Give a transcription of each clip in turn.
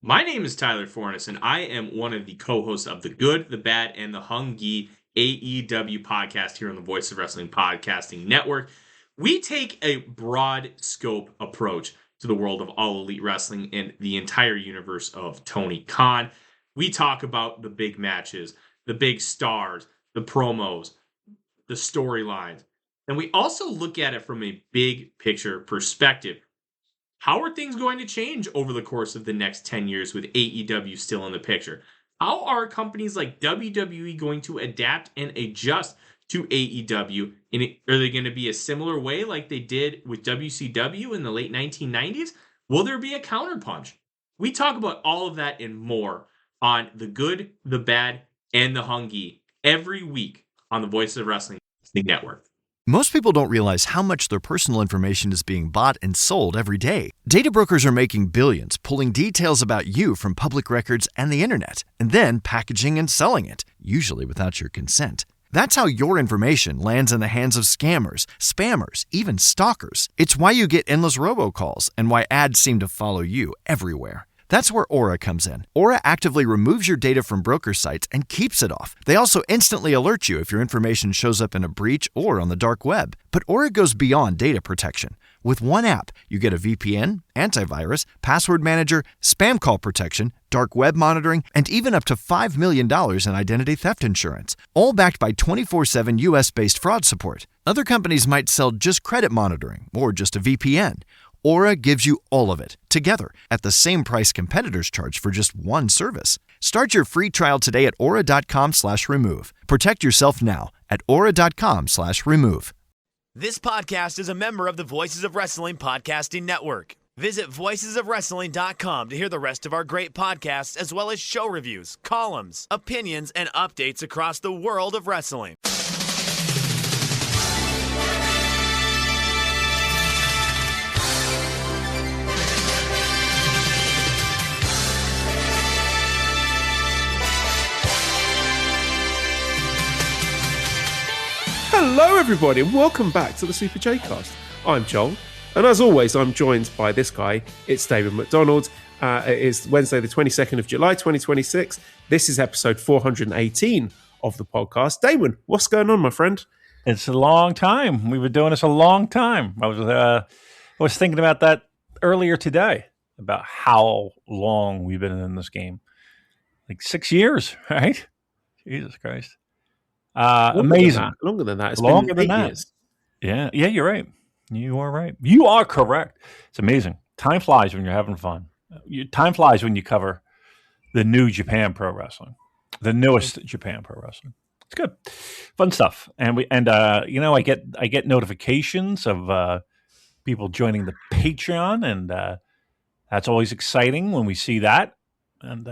My name is Tyler Fornes, and I am one of the co-hosts of the Good, the Bad, and the Hungy AEW podcast here on the Voice of Wrestling Podcasting Network. We take a broad scope approach to the world of All Elite Wrestling and the entire universe of Tony Khan. We talk about the big matches, the big stars, the promos, the storylines, and we also look at it from a big picture perspective. How are things going to change over the course of the next 10 years with AEW still in the picture? How are companies like WWE going to adapt and adjust to AEW? Are they going to be a similar way like they did with WCW in the late 1990s? Will there be a counterpunch? We talk about all of that and more on The Good, the Bad, and the Hungy every week on the Voice of Wrestling Network. Most people don't realize how much their personal information is being bought and sold every day. Data brokers are making billions, pulling details about you from public records and the internet, and then packaging and selling it, usually without your consent. That's how your information lands in the hands of scammers, spammers, even stalkers. It's why you get endless robocalls and why ads seem to follow you everywhere. That's where Aura comes in. Aura actively removes your data from broker sites and keeps it off. They also instantly alert you if your information shows up in a breach or on the dark web. But Aura goes beyond data protection. With one app, you get a VPN, antivirus, password manager, spam call protection, dark web monitoring, and even up to $5 million in identity theft insurance. All backed by 24/7 US-based fraud support. Other companies might sell just credit monitoring or just a VPN. Aura gives you all of it, together, at the same price competitors charge for just one service. Start your free trial today at aura.com/remove. Protect yourself now at aura.com/remove. This podcast is a member of the Voices of Wrestling Podcasting Network. Visit voicesofwrestling.com to hear the rest of our great podcasts, as well as show reviews, columns, opinions, and updates across the world of wrestling. Hello everybody and welcome back to the Super J-Cast. I'm Joel, and as always I'm joined by this guy. It's David McDonald. It is Wednesday the 22nd of July 2026. This is episode 418 of the podcast. Damon, what's going on, my friend? It's a long time. We've been doing this a long time. I was thinking about that earlier today, about how long we've been in this game. Like 6 years, right? Jesus Christ. Amazing. Longer than that. It's longer been than 8 that. years. Yeah, you're right. You are right. You are correct. It's amazing. Time flies when you're having fun. Time flies when you cover the new Japan Pro Wrestling, the newest Japan Pro Wrestling. It's good, fun stuff. And I get notifications of people joining the Patreon, and that's always exciting when we see that. And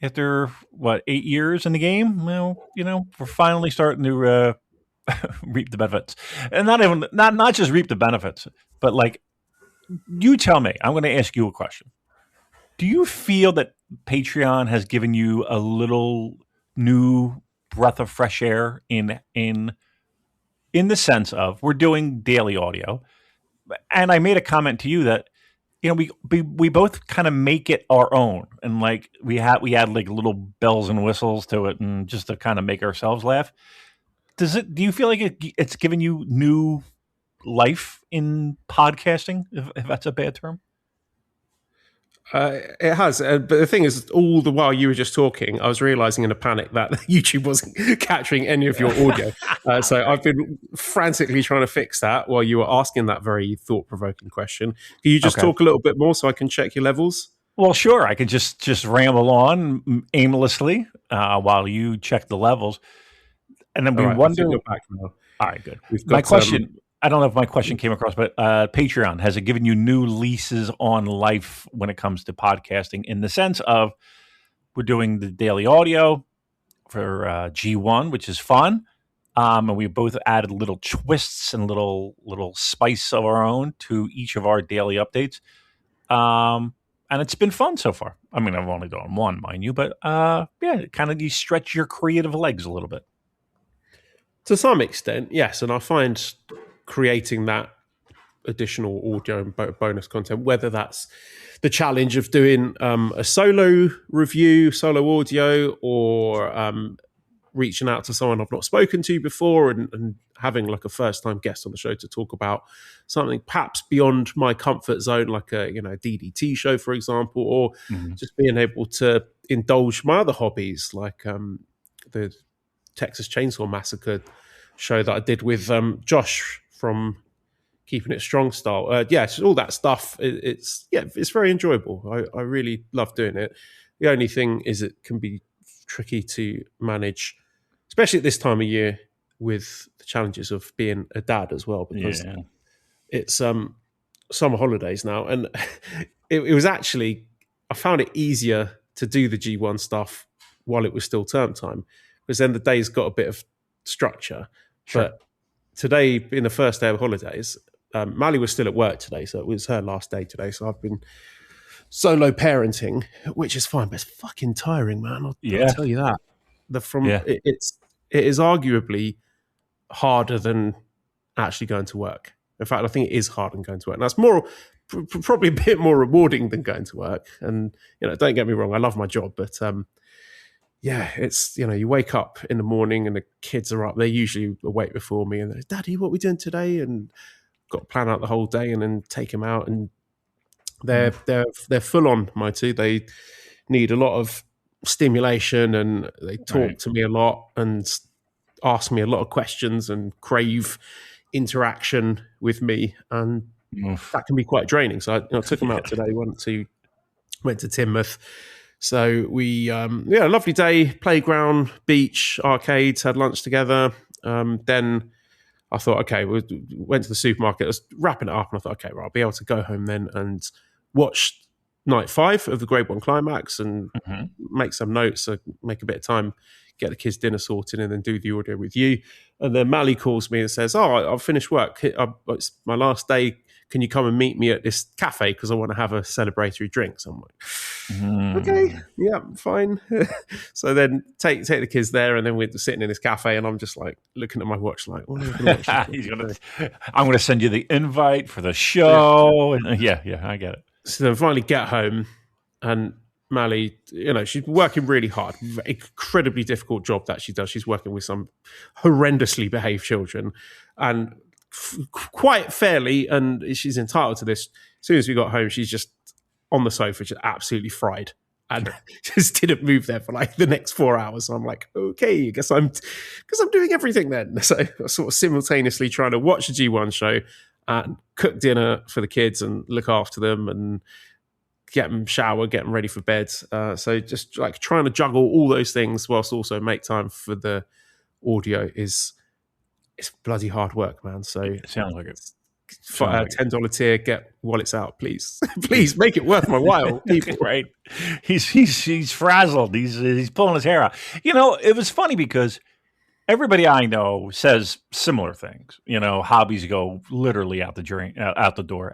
after what, 8 years in the game, we're finally starting to reap the benefits, and not just reap the benefits, but like, you tell me. I'm going to ask you a question. Do you feel that Patreon has given you a little new breath of fresh air in the sense of we're doing daily audio, and I made a comment to you that, we both kind of make it our own, and like we had like little bells and whistles to it, and just to kind of make ourselves laugh. Do you feel like it's given you new life in podcasting, if that's a bad term? It has, but the thing is, all the while you were just talking, I was realizing in a panic that YouTube wasn't capturing any of your audio. So I've been frantically trying to fix that while you were asking that very thought-provoking question. Can you just talk a little bit more so I can check your levels? Well, sure. I can just ramble on aimlessly while you check the levels. And then wonder... Back now. All right, good. My question... I don't know if my question came across, but Patreon, has it given you new leases on life when it comes to podcasting, in the sense of we're doing the daily audio for G1, which is fun, and we both added little twists and little spice of our own to each of our daily updates, and it's been fun so far. I mean, I've only done one, mind you, but kind of you stretch your creative legs a little bit. To some extent, yes, and I find creating that additional audio and bonus content, whether that's the challenge of doing a solo review, solo audio, or reaching out to someone I've not spoken to before and having like a first time guest on the show to talk about something perhaps beyond my comfort zone, like a DDT show, for example, or just being able to indulge my other hobbies, like the Texas Chainsaw Massacre show that I did with Josh from Keeping It Strong Style. All that stuff. It's very enjoyable. I really love doing it. The only thing is it can be tricky to manage, especially at this time of year with the challenges of being a dad as well, because it's summer holidays now. And it was actually, I found it easier to do the G1 stuff while it was still term time, because then the days got a bit of structure. Sure. But today, being the first day of holidays, Mally was still at work today, so it was her last day today. So I've been solo parenting, which is fine, but it's fucking tiring, man. I'll tell you that. It is arguably harder than actually going to work. In fact, I think it is harder than going to work. And that's probably a bit more rewarding than going to work. And don't get me wrong, I love my job, but it's you wake up in the morning and the kids are up. They're usually awake before me, and they're, Daddy, what are we doing today? And got to plan out the whole day and then take them out, and they're full on, my two. They need a lot of stimulation, and they talk to me a lot and ask me a lot of questions and crave interaction with me, and that can be quite draining. So I took them out today. Went to Teignmouth. So we a lovely day, playground, beach, arcades, had lunch together. Then I thought, okay, we went to the supermarket, I was wrapping it up, and I thought, okay, well, I'll be able to go home then and watch night 5 of the Grade 1 Climax and make some notes, so make a bit of time, get the kids' dinner sorted, and then do the audio with you. And then Mally calls me and says, I've finished work. It's my last day. Can you come and meet me at this cafe? Because I want to have a celebratory drink. So I'm like, okay, yeah, fine. So then take the kids there, and then we're sitting in this cafe, and I'm just like looking at my watch, like, what are we going to watch? I'm going to send you the invite for the show. And I get it. So then finally get home, and Mally, she's working really hard. Incredibly difficult job that she does. She's working with some horrendously behaved children, and quite fairly, and she's entitled to this. As soon as we got home, she's just on the sofa, just absolutely fried, and just didn't move there for like the next 4 hours. So I'm like, okay, I guess I'm doing everything then. So I sort of simultaneously trying to watch the G1 show and cook dinner for the kids and look after them and get them showered, get them ready for bed. So just like trying to juggle all those things whilst also make time for the audio it's bloody hard work, man. So it sounds like it. $10 tier, get wallets out, please. Please make it worth my while, people. Right? He's frazzled. He's pulling his hair out. It was funny because everybody I know says similar things. Hobbies go literally out the drain, out the door.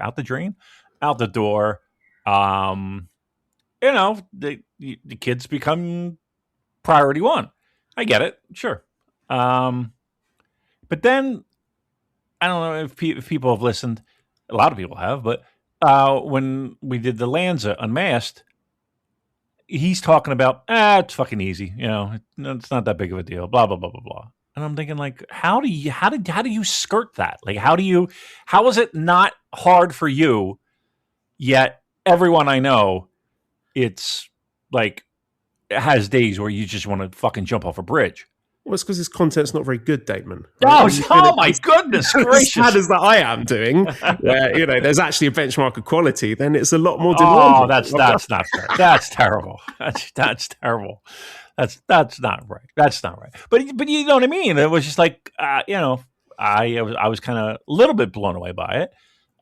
The kids become priority one. I get it, sure. But then, I don't know if people have listened. A lot of people have, but when we did the Lanza Unmasked, he's talking about, it's fucking easy. It's not that big of a deal, blah, blah, blah, blah, blah. And I'm thinking, like, how do you skirt that? Like, how is it not hard for you, yet everyone I know, it's like, it has days where you just want to fucking jump off a bridge. Well, it's because his content's not very good, Damon. Right? Oh my goodness gracious. As bad as that I am doing, where, there's actually a benchmark of quality, then it's a lot more demanding. Oh, that's not fair. That's terrible. That's terrible. That's not right. That's not right. But you know what I mean? It was just like, I was kind of a little bit blown away by it.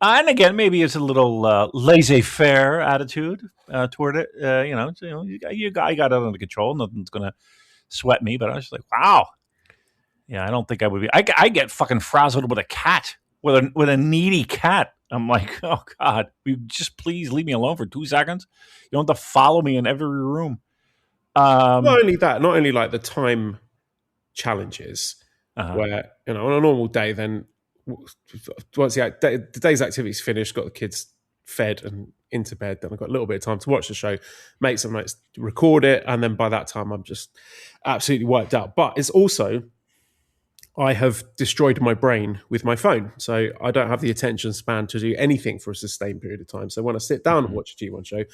And again, maybe it's a little laissez-faire attitude toward it. You got it under control. Nothing's going to sweat me, but I was just like, wow. Yeah, I don't think I would be. I get fucking frazzled with a cat, with a needy cat. I'm like, oh God, you just please leave me alone for 2 seconds. You don't have to follow me in every room. Not only that, not only like the time challenges, where on a normal day, then once the day's activities finished, got the kids fed and into bed, then I've got a little bit of time to watch the show, make some notes, record it, and then by that time I'm just absolutely wiped out. But it's also, I have destroyed my brain with my phone, so I don't have the attention span to do anything for a sustained period of time. So when I sit down and watch a G1 show,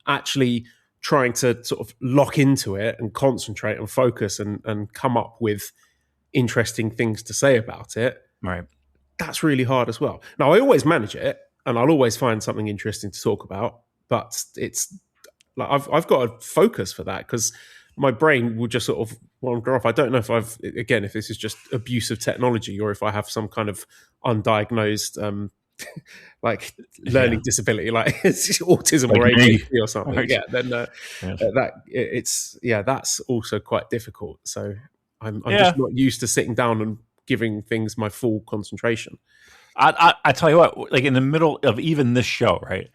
actually trying to sort of lock into it and concentrate and focus and come up with interesting things to say about it, Right. that's really hard as well. Now, I always manage it, and I'll always find something interesting to talk about, but it's like I've got to focus for that, because my brain will just sort of wander off. I don't know if this is just abuse of technology, or if I have some kind of undiagnosed like learning disability, like autism like or ADHD or something. Right. Yeah, then that's also quite difficult. So I'm just not used to sitting down and giving things my full concentration. I tell you what, like in the middle of even this show, right?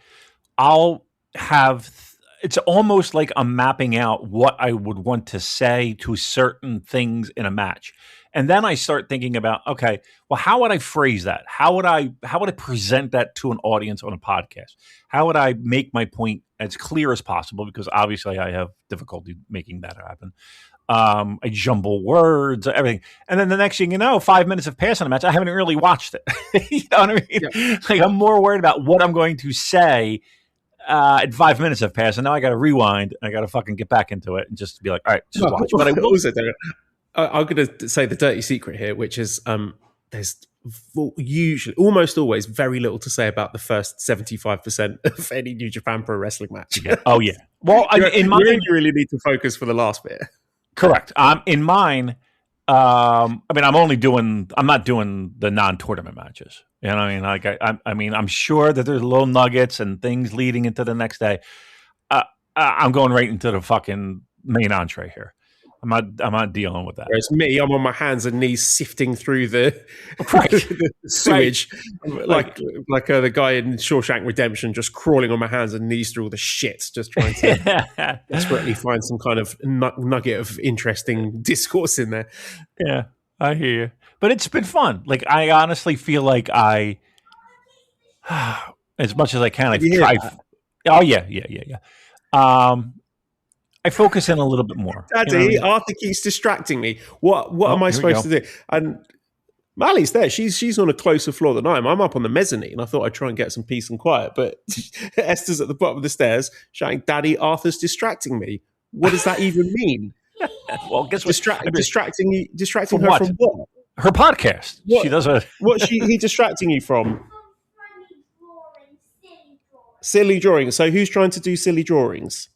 I'll have, it's almost like I'm mapping out what I would want to say to certain things in a match. And then I start thinking about, okay, well, how would I phrase that? How would I present that to an audience on a podcast? How would I make my point as clear as possible? Because obviously I have difficulty making that happen. I jumble words, everything. And then the next thing you know, 5 minutes have passed on the match. I haven't really watched it. You know what I mean? Yeah. Like, I'm more worried about what I'm going to say and 5 minutes have passed. And now I got to rewind. I got to fucking get back into it and just be like, all right, just watch. But I will also do it. I'm going to say the dirty secret here, which is there's usually, almost always, very little to say about the first 75% of any New Japan Pro Wrestling match. Yeah. Oh, yeah. Well, you really need to focus for the last bit. Correct. In mine, I mean, I'm not doing the non-tournament matches. You know what I mean? Like, I mean, I'm sure that there's little nuggets and things leading into the next day. I'm going right into the fucking main entree here. I'm not dealing with that. Whereas me, I'm on my hands and knees sifting through the sewage, like the guy in Shawshank Redemption, just crawling on my hands and knees through all the shit, just trying to desperately find some kind of nugget of interesting discourse in there. Yeah, I hear you. But it's been fun. Like, I honestly feel like as much as I can, I've tried. Oh, yeah. I focus in a little bit more. Daddy, you know, Arthur keeps distracting me. What am I supposed to do? And Mally's there. She's on a closer floor than I am. I'm up on the mezzanine. I thought I'd try and get some peace and quiet. But Esther's at the bottom of the stairs shouting, Daddy, Arthur's distracting me. What does that even mean? Well, guess what? Distracting her what? from what? Her podcast. What? She does a... What's he distracting you from? Silly drawings. So who's trying to do silly drawings?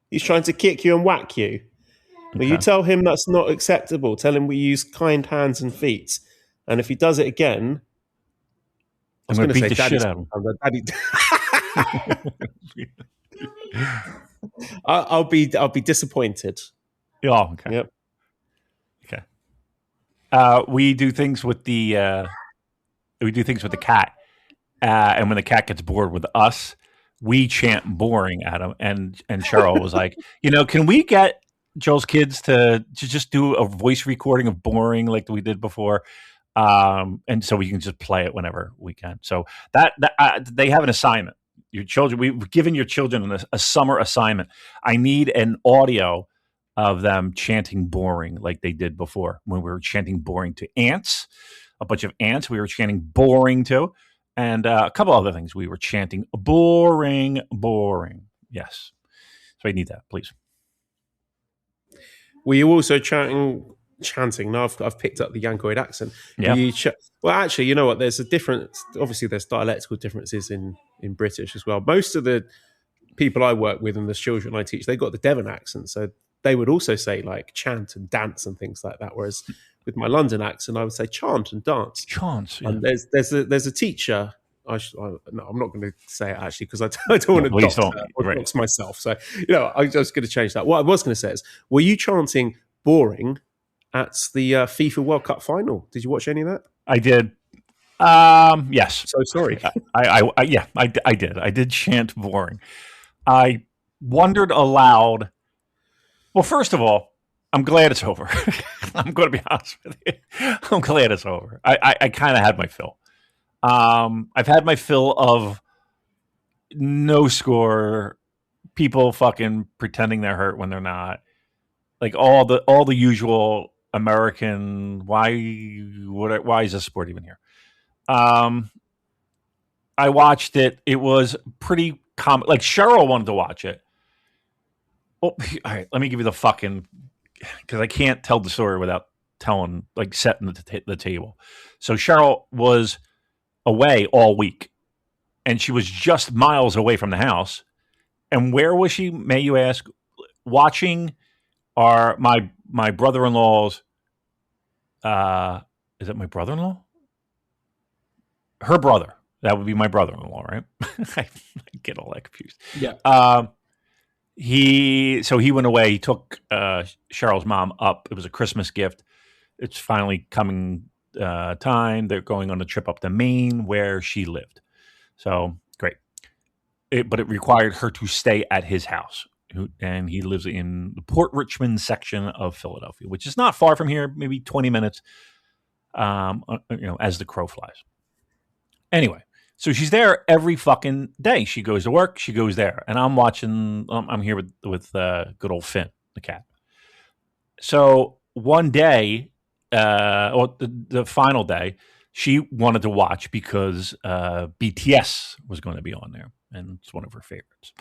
He's trying to kick you and whack you. Okay. Well, you tell him that's not acceptable. Tell him we use kind hands and feet. And if he does it again, I'm going to beat the shit out of him. I'll be disappointed. Oh, okay. Yep. Okay. We do things with the cat, and when the cat gets bored with us, we chant boring at him. And Cheryl was like, can we get Joel's kids to just do a voice recording of boring like we did before? And so we can just play it whenever we can. So that they have an assignment. Your children, we've given your children a summer assignment. I need an audio of them chanting boring like they did before when we were chanting boring to ants, a bunch of ants we were chanting boring to. And a couple other things. We were chanting boring. Yes. So I need that, please. Were you also chanting? Now I've picked up the Yankoid accent. Yeah. Well, actually, you know what? There's a difference. Obviously, there's dialectical differences in British as well. Most of the people I work with and the children I teach, they got the Devon accent. So they would also say like chant and dance and things like that. Whereas with my London accent, I would say chant and dance. Chant. Yeah. And there's a teacher. No, I'm not going to say it actually because I don't want to dox myself. So I'm just going to change that. What I was going to say is, were you chanting boring at the FIFA World Cup final? Did you watch any of that? I did. Yes. So sorry. I did. I did chant boring. I wondered aloud Well, first of all, I'm glad it's over. I'm going to be honest with you. I'm glad it's over. I kind of had my fill. I've had my fill of no score, people fucking pretending they're hurt when they're not. Like all the usual American. Why is this sport even here? I watched it. It was pretty common. Like Cheryl wanted to watch it. Oh, all right. Let me give you the fucking, because I can't tell the story without setting the table. So Cheryl was away all week, and she was just miles away from the house. And where was she? May you ask? Watching my brother-in-law's. Is it my brother-in-law? Her brother. That would be my brother-in-law, right? I get all that confused. Yeah. He went away. He took Cheryl's mom up. It was a Christmas gift. It's finally coming time. They're going on a trip up to Maine where she lived. So great. But it required her to stay at his house. And he lives in the Port Richmond section of Philadelphia, which is not far from here, maybe 20 minutes, as the crow flies. Anyway, so she's there every fucking day. She goes to work. She goes there. And I'm watching. I'm here with good old Finn, the cat. So one day, the final day, she wanted to watch because BTS was going to be on there. And it's one of her favorites.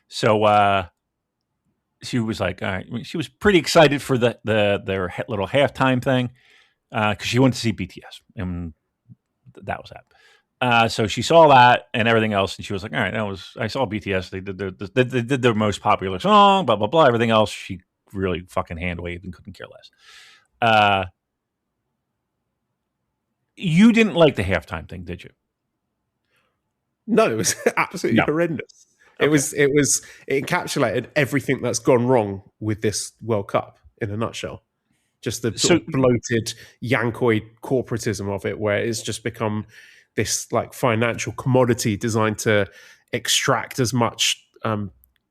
So she was like, all right. She was pretty excited for their little halftime thing because she wanted to see BTS. And that was that. So she saw that and everything else, and she was like, all right, I saw BTS. They did their most popular song, blah, blah, blah. Everything else, she really fucking hand-waved and couldn't care less. You didn't like the halftime thing, did you? No, it was absolutely horrendous. Okay. It encapsulated everything that's gone wrong with this World Cup in a nutshell. Just the sort of bloated, yankoid corporatism of it, where it's just become this like financial commodity designed to extract as much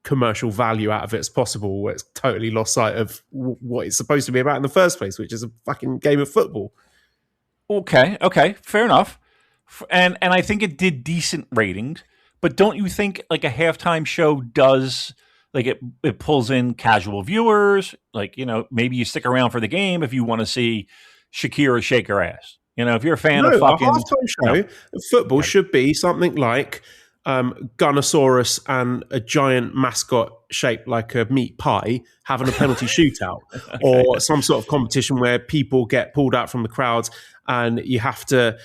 commercial value out of it as possible, where it's totally lost sight of what it's supposed to be about in the first place, which is a fucking game of football. Okay, fair enough. And I think it did decent ratings, but don't you think like a halftime show does, like it pulls in casual viewers, like, maybe you stick around for the game if you want to see Shakira shake her ass. If you're a fan of fucking... a halftime show of football should be something like Gunnosaurus and a giant mascot shaped like a meat pie having a penalty shootout, or some sort of competition where people get pulled out from the crowds and you have to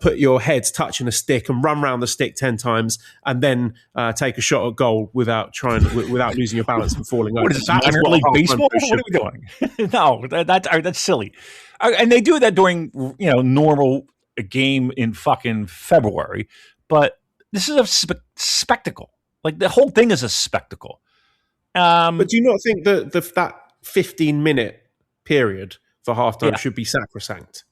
put your heads touching a stick and run around the stick 10 times and then take a shot at goal without losing your balance and falling over. What is this, minor league baseball? What are we doing? No, that's silly. And they do that during normal game in fucking February, but this is a spectacle. Like the whole thing is a spectacle. But do you not think that that 15-minute period for halftime should be sacrosanct?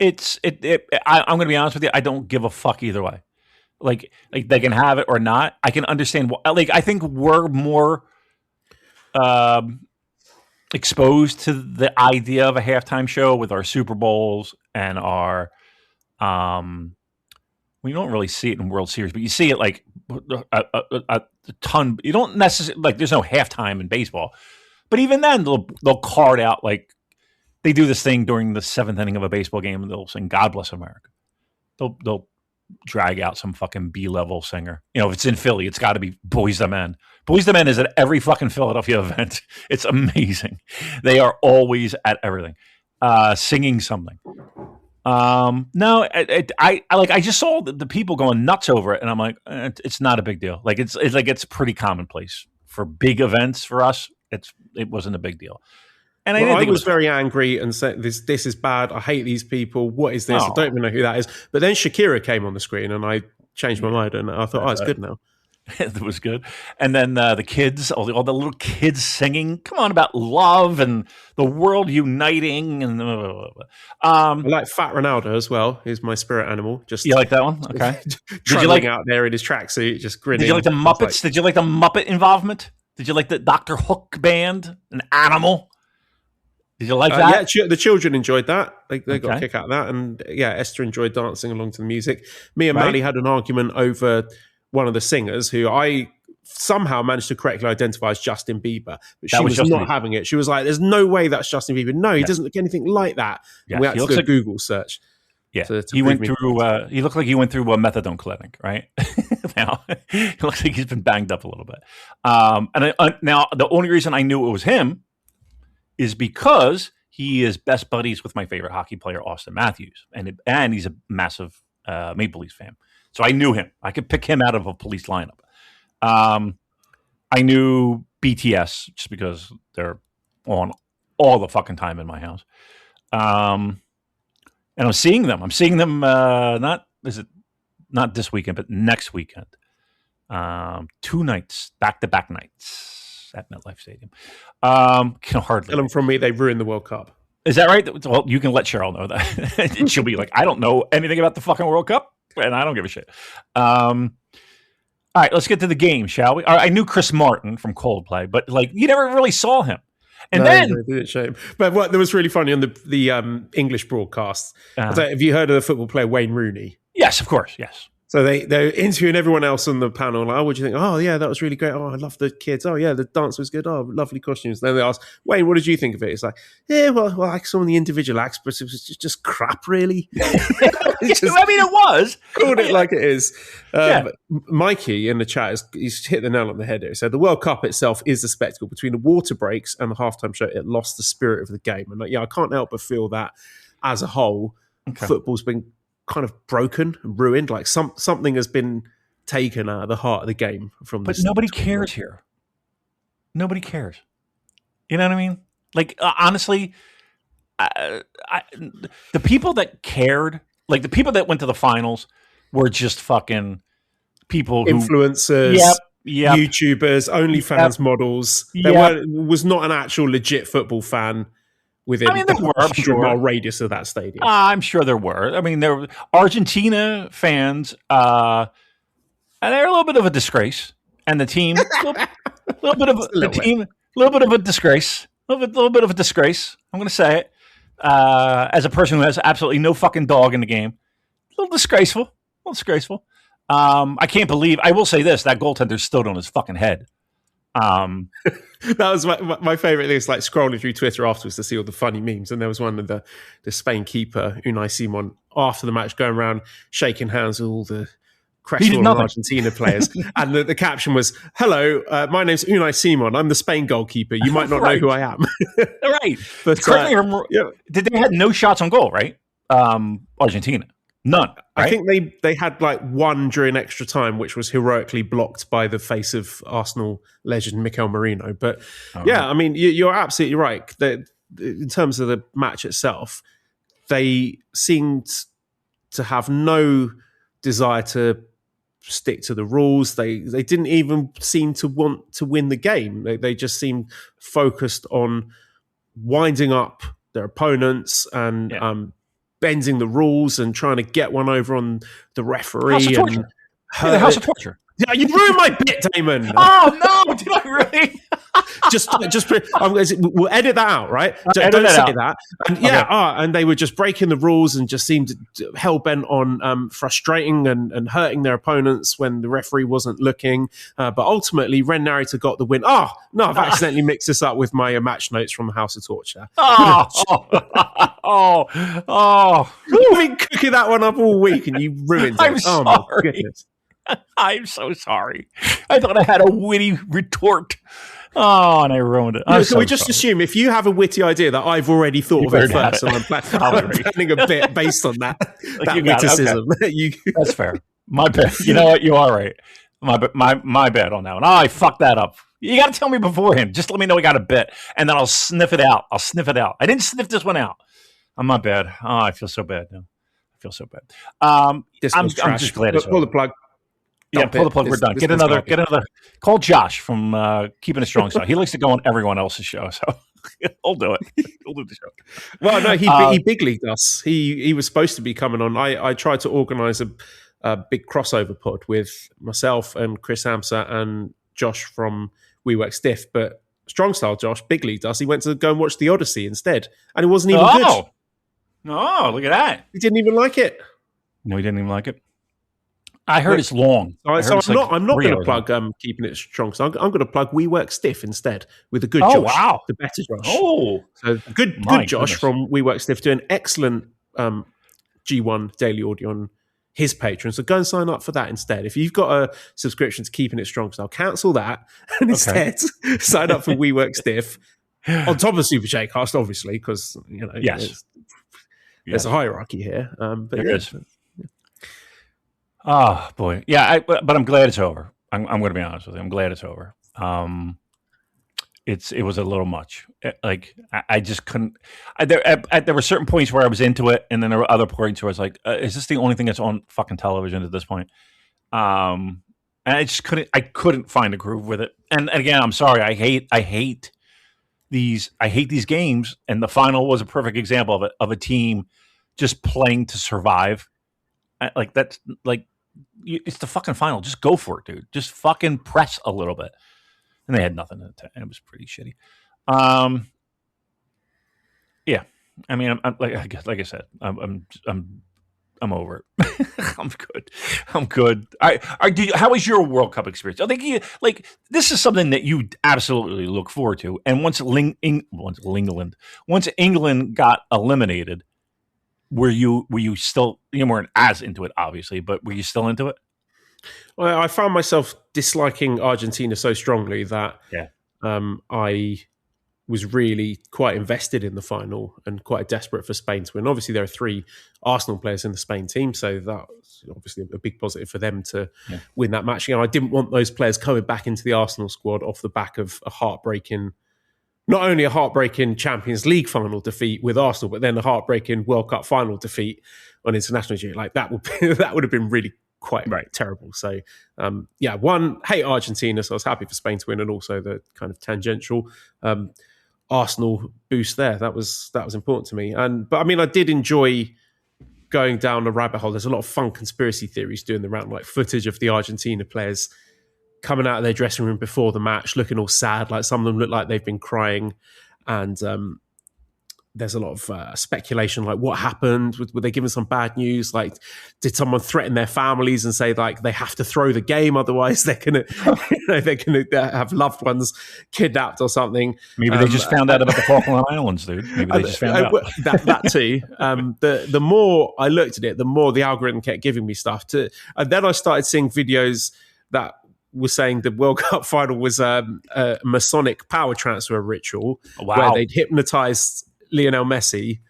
I'm going to be honest with you. I don't give a fuck either way. Like they can have it or not. I can understand. I think we're more exposed to the idea of a halftime show with our Super Bowls and our we don't really see it in World Series, but you see it like a ton. You don't necessarily like. There's no halftime in baseball, but even then they'll card out like they do this thing during the 7th inning of a baseball game, and they'll sing "God Bless America." They'll drag out some fucking B-level singer. If it's in Philly, it's got to be Boyz II Men. Boyz II Men is at every fucking Philadelphia event. It's amazing. They are always at everything, singing something. No, I just saw the people going nuts over it, and I'm like, it's not a big deal. Like it's pretty commonplace for big events. For us, it wasn't a big deal. And I was very angry and said, "This is bad. I hate these people. What is this? I don't even know who that is." But then Shakira came on the screen, and I changed my mind, and I thought, it's good now. It was good. And then the kids, all the little kids singing, come on, about love and the world uniting. And I like Fat Ronaldo as well. He's my spirit animal. Just you like that one? Okay. Did you like out there in his tracksuit, just grinning? Did you like the Muppets? Did you like the Muppet involvement? Did you like the Dr. Hook band? An animal? Did you like that? Yeah, the children enjoyed that. They got Okay. a kick out of that. And yeah, Esther enjoyed dancing along to the music. Me and Right. Maddie had an argument over one of the singers who I somehow managed to correctly identify as Justin Bieber. But she was Justin not Bieber. having it. She was like, there's no way that's Justin Bieber. No, he Yes. doesn't look anything like that. Yes, We had he to looks do a like- Google search. Yeah, to he prove went me through. correct. He looked like he went through a methadone clinic, right? Now he looks like he's been banged up a little bit. Now the only reason I knew it was him is because he is best buddies with my favorite hockey player, Austin Matthews, and he's a massive Maple Leafs fan. So I knew him. I could pick him out of a Police lineup. I knew BTS just because they're on all the fucking time in my house. And I'm seeing them. Not this weekend, but next weekend. 2 nights, back-to-back nights at MetLife Stadium. Can hardly. Tell them from me, they ruined the World Cup. Is that right? Well, you can let Cheryl know that. And she'll be like, I don't know anything about the fucking World Cup, and I don't give a shit. All right, let's get to the game, shall we? I knew Chris Martin from Coldplay, but like you never really saw him. And then they did shame. But what that was really funny on the English broadcast. Have you heard of the football player Wayne Rooney? Yes, of course, yes. So they're interviewing everyone else on the panel. Like, oh, what do you think? Oh, yeah, that was really great. Oh, I love the kids. Oh, yeah, the dance was good. Oh, lovely costumes. Then they ask, Wayne, what did you think of it? It's like, yeah, well, I saw the individual acts, but it was just crap, really. I mean, it was. Called it like it is. Mikey in the chat, he's hit the nail on the head here. He said, the World Cup itself is a spectacle. Between the water breaks and the halftime show, it lost the spirit of the game. And I can't help but feel that as a whole, football's been kind of broken and ruined. Like something has been taken out of the heart of the game from But this. nobody cares here. Nobody cares. You know what I mean? Like, honestly, the people that cared, like the people that went to the finals were just fucking people who... Influencers, Yep. YouTubers, OnlyFans models. There was not an actual legit football fan within there were, I'm 100-mile radius of that stadium. I'm sure there were. I mean, there were Argentina fans, and they're a little bit of a disgrace. And the team, a little bit of a disgrace. A little bit of a disgrace. I'm going to say it. As a person who has absolutely no fucking dog in the game, a little disgraceful. I can't believe. I will say this: that goaltender stood on his fucking head. That was my favorite thing. It's like scrolling through Twitter afterwards to see all the funny memes. And there was one of the Spain keeper, Unai Simon, after the match going around shaking hands with all the crestfallen Argentina players. And the caption was, hello, my name's Unai Simon. I'm the Spain goalkeeper. You might not know who I am. Right. But Did they had no shots on goal, right? Argentina. None. Right? I think they had like one during extra time, which was heroically blocked by the face of Arsenal legend Mikel Merino. But I mean, you're absolutely right. In terms of the match itself, they seemed to have no desire to stick to the rules. They didn't even seem to want to win the game. They just seemed focused on winding up their opponents and bending the rules and trying to get one over on the referee. The House of Torture. Yeah, you ruined my bit, Damon. Oh no! Did I really? We'll edit that out, right? Don't say that. And and they were just breaking the rules and just seemed hell bent on frustrating and hurting their opponents when the referee wasn't looking. But ultimately, Ren Narita got the win. Oh no, I've accidentally mixed this up with my match notes from the House of Torture. I've been cooking that one up all week, and you ruined it. I'm sorry. My goodness. I'm so sorry. I thought I had a witty retort. Oh, and I ruined it. Can we just assume if you have a witty idea that I've already thought of it first, and I'm planning a bit based on that witticism? Okay. That's fair. My bad. You know what? You are right. My bad on that one. Oh, I fucked that up. You got to tell me beforehand. Just let me know we got a bit, and then I'll sniff it out. I didn't sniff this one out. My bad. Oh, I feel so bad now. I'm just glad it's pull the plug. Yeah, pull the plug. We're done. Get another. Call Josh from Keeping It Strong Style. He likes to go on everyone else's show, so he'll do it. He'll do the show. Well, no, he big leagued us. He was supposed to be coming on. I tried to organise a big crossover pod with myself and Chris Amsa and Josh from We Work Stiff, but Strong Style Josh, big league does. He went to go and watch The Odyssey instead, and it wasn't even good. Oh, look at that! He didn't even like it. No, he didn't even like it. I heard it's long. So I'm not going to plug Keeping It Strong. So I'm going to plug We Work Stiff instead with the good Josh. Wow. The better Josh. Oh. So good Josh from We Work Stiff doing excellent G1 daily audio on his Patreon. So go and sign up for that instead. If you've got a subscription to Keeping It Strong, so I'll cancel that and instead sign up for We Work Stiff on top of Super J Cast, obviously, because, there's a hierarchy here. But there is. Oh boy, yeah. But I'm glad it's over. I'm going to be honest with you. I'm glad it's over. It was a little much. I just couldn't. There were certain points where I was into it, and then there were other points where I was like, "Is this the only thing that's on fucking television at this point?" And I just couldn't. I couldn't find a groove with it. And again, I'm sorry. I hate these games, and the final was a perfect example of it. Of a team just playing to survive. It's the fucking final. Just go for it, dude. Just fucking press a little bit. And they had nothing in it. It was pretty shitty. Yeah. I mean, I'm like I said, I'm over it. I'm good. How was your World Cup experience? I think this is something that you absolutely look forward to. And once England got eliminated, were you still, you weren't as into it, obviously, but were you still into it? Well, I found myself disliking Argentina so strongly that I was really quite invested in the final and quite desperate for Spain to win. Obviously, there are 3 Arsenal players in the Spain team, so that's obviously a big positive for them to win that match. And I didn't want those players coming back into the Arsenal squad off the back of not only a heartbreaking Champions League final defeat with Arsenal, but then a heartbreaking World Cup final defeat on international duty. Like that would have been really quite terrible. So hate Argentina, so I was happy for Spain to win, and also the kind of tangential Arsenal boost there. That was important to me. But I mean, I did enjoy going down the rabbit hole. There's a lot of fun conspiracy theories doing the round, like footage of the Argentina players coming out of their dressing room before the match, looking all sad. Like some of them look like they've been crying, and there's a lot of speculation, like what happened? Were they given some bad news? Like, did someone threaten their families and say like they have to throw the game, otherwise they're gonna have loved ones kidnapped or something? Maybe they just found out about the Falkland Islands, dude. Maybe they just found out that too. The more I looked at it, the more the algorithm kept giving me stuff to, and then I started seeing videos that was saying the World Cup final was a Masonic power transfer ritual where they'd hypnotized Lionel Messi.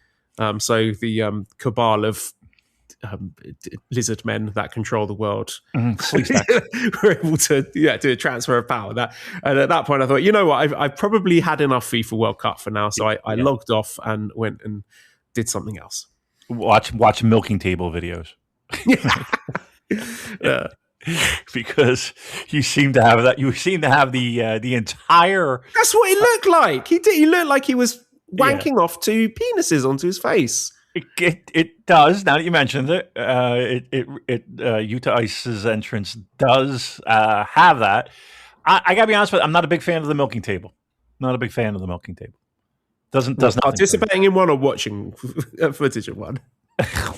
So the cabal of lizard men that control the world were able to do a transfer of power. And at that point I thought, you know what, I've probably had enough FIFA World Cup for now. So I logged off and went and did something else. Watch milking table videos. Yeah. Because you seem to have that. You seem to have the entire. That's what he looked like. He looked like he was wanking off 2 penises onto his face. It does. Now that you mentioned it, Yuto-Ice's entrance does have that. I gotta be honest with you, I'm not a big fan of the milking table. Not a big fan of the milking table. Does not participating in one or watching footage of one.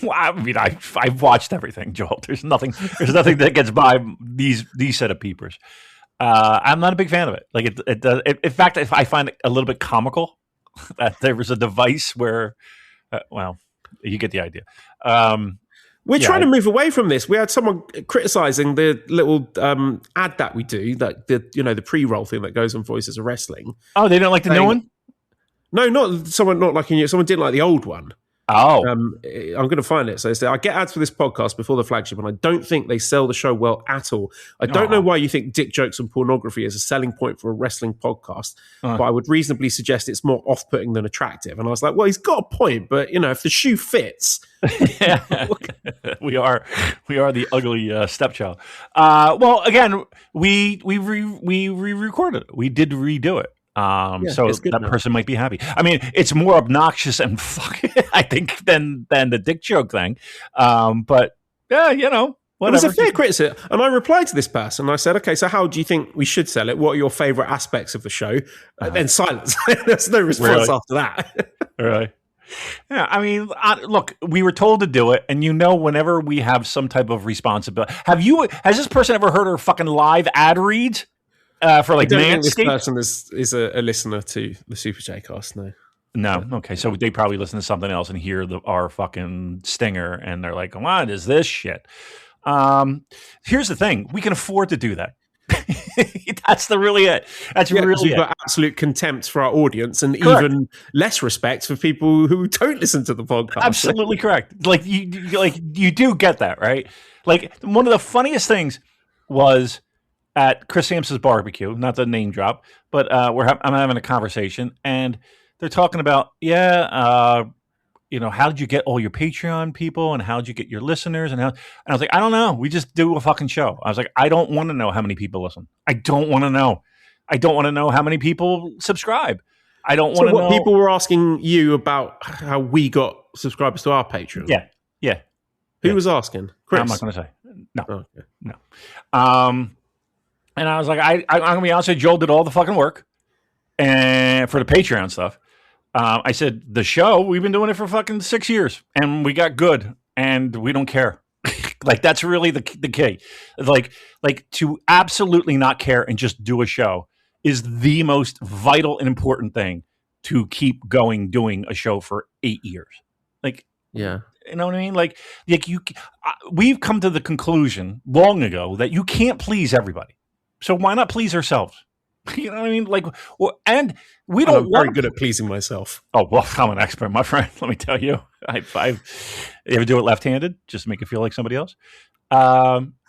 Well, I mean, I've watched everything, Joel. There's nothing that gets by these set of peepers. I'm not a big fan of it. Like it does. In fact, if I find it a little bit comical that there was a device where, you get the idea. We're trying to move away from this. We had someone criticizing the little ad that we do, that the pre-roll thing that goes on Voices of Wrestling. Oh, they don't like the new one? No, someone didn't like the old one. Oh, I'm going to find it. So I get ads for this podcast before the flagship, and I don't think they sell the show well at all. I don't know why you think dick jokes and pornography is a selling point for a wrestling podcast, but I would reasonably suggest it's more off-putting than attractive. And I was like, well, he's got a point, but if the shoe fits, we are the ugly stepchild. Well, again, we re-recorded it. We did redo it. So that person might be happy. I mean, it's more obnoxious and I think than the dick joke thing. But yeah, It was a fair criticism. And I replied to this person. And I said, okay, so how do you think we should sell it? What are your favorite aspects of the show? Then silence. There's no response after that. Really? Yeah, I mean, look, we were told to do it, and whenever we have some type of responsibility, has this person ever heard our fucking live ad reads for like I don't think this Manscaped? person is a listener to the Super J Cast, no. No, okay, so they probably listen to something else and hear our fucking stinger, and they're like, "What is this shit?" Here's the thing: we can afford to do that. That's really it. That's really we've got absolute contempt for our audience, and even less respect for people who don't listen to the podcast. Absolutely correct. Like you do get that, right? Like one of the funniest things was at Chris Sampson's barbecue. Not the name drop, but I'm having a conversation, and they're talking about how did you get all your Patreon people, and how did you get your listeners, and I was like, I don't know. We just do a fucking show. I was like, I don't want to know how many people listen. I don't want to know. I don't want to know how many people subscribe. I don't want to know. People were asking you about how we got subscribers to our Patreon. Yeah. Who was asking? Chris? I'm not going to say. No. Okay. No. And I was like, I'm going to be honest with you, Joel did all the fucking work and for the Patreon stuff. I said, the show, we've been doing it for fucking 6 years, and we got good, and we don't care. Like, that's really the key. Like to absolutely not care and just do a show is the most vital and important thing to keep going doing a show for 8 years. Like, yeah. You know what I mean? Like we've come to the conclusion long ago that you can't please everybody. So why not please ourselves? You know what I mean? Like, and we don't. I'm very good at pleasing myself. Oh well, I'm an expert, my friend. Let me tell you. You ever do it left-handed, just to make it feel like somebody else?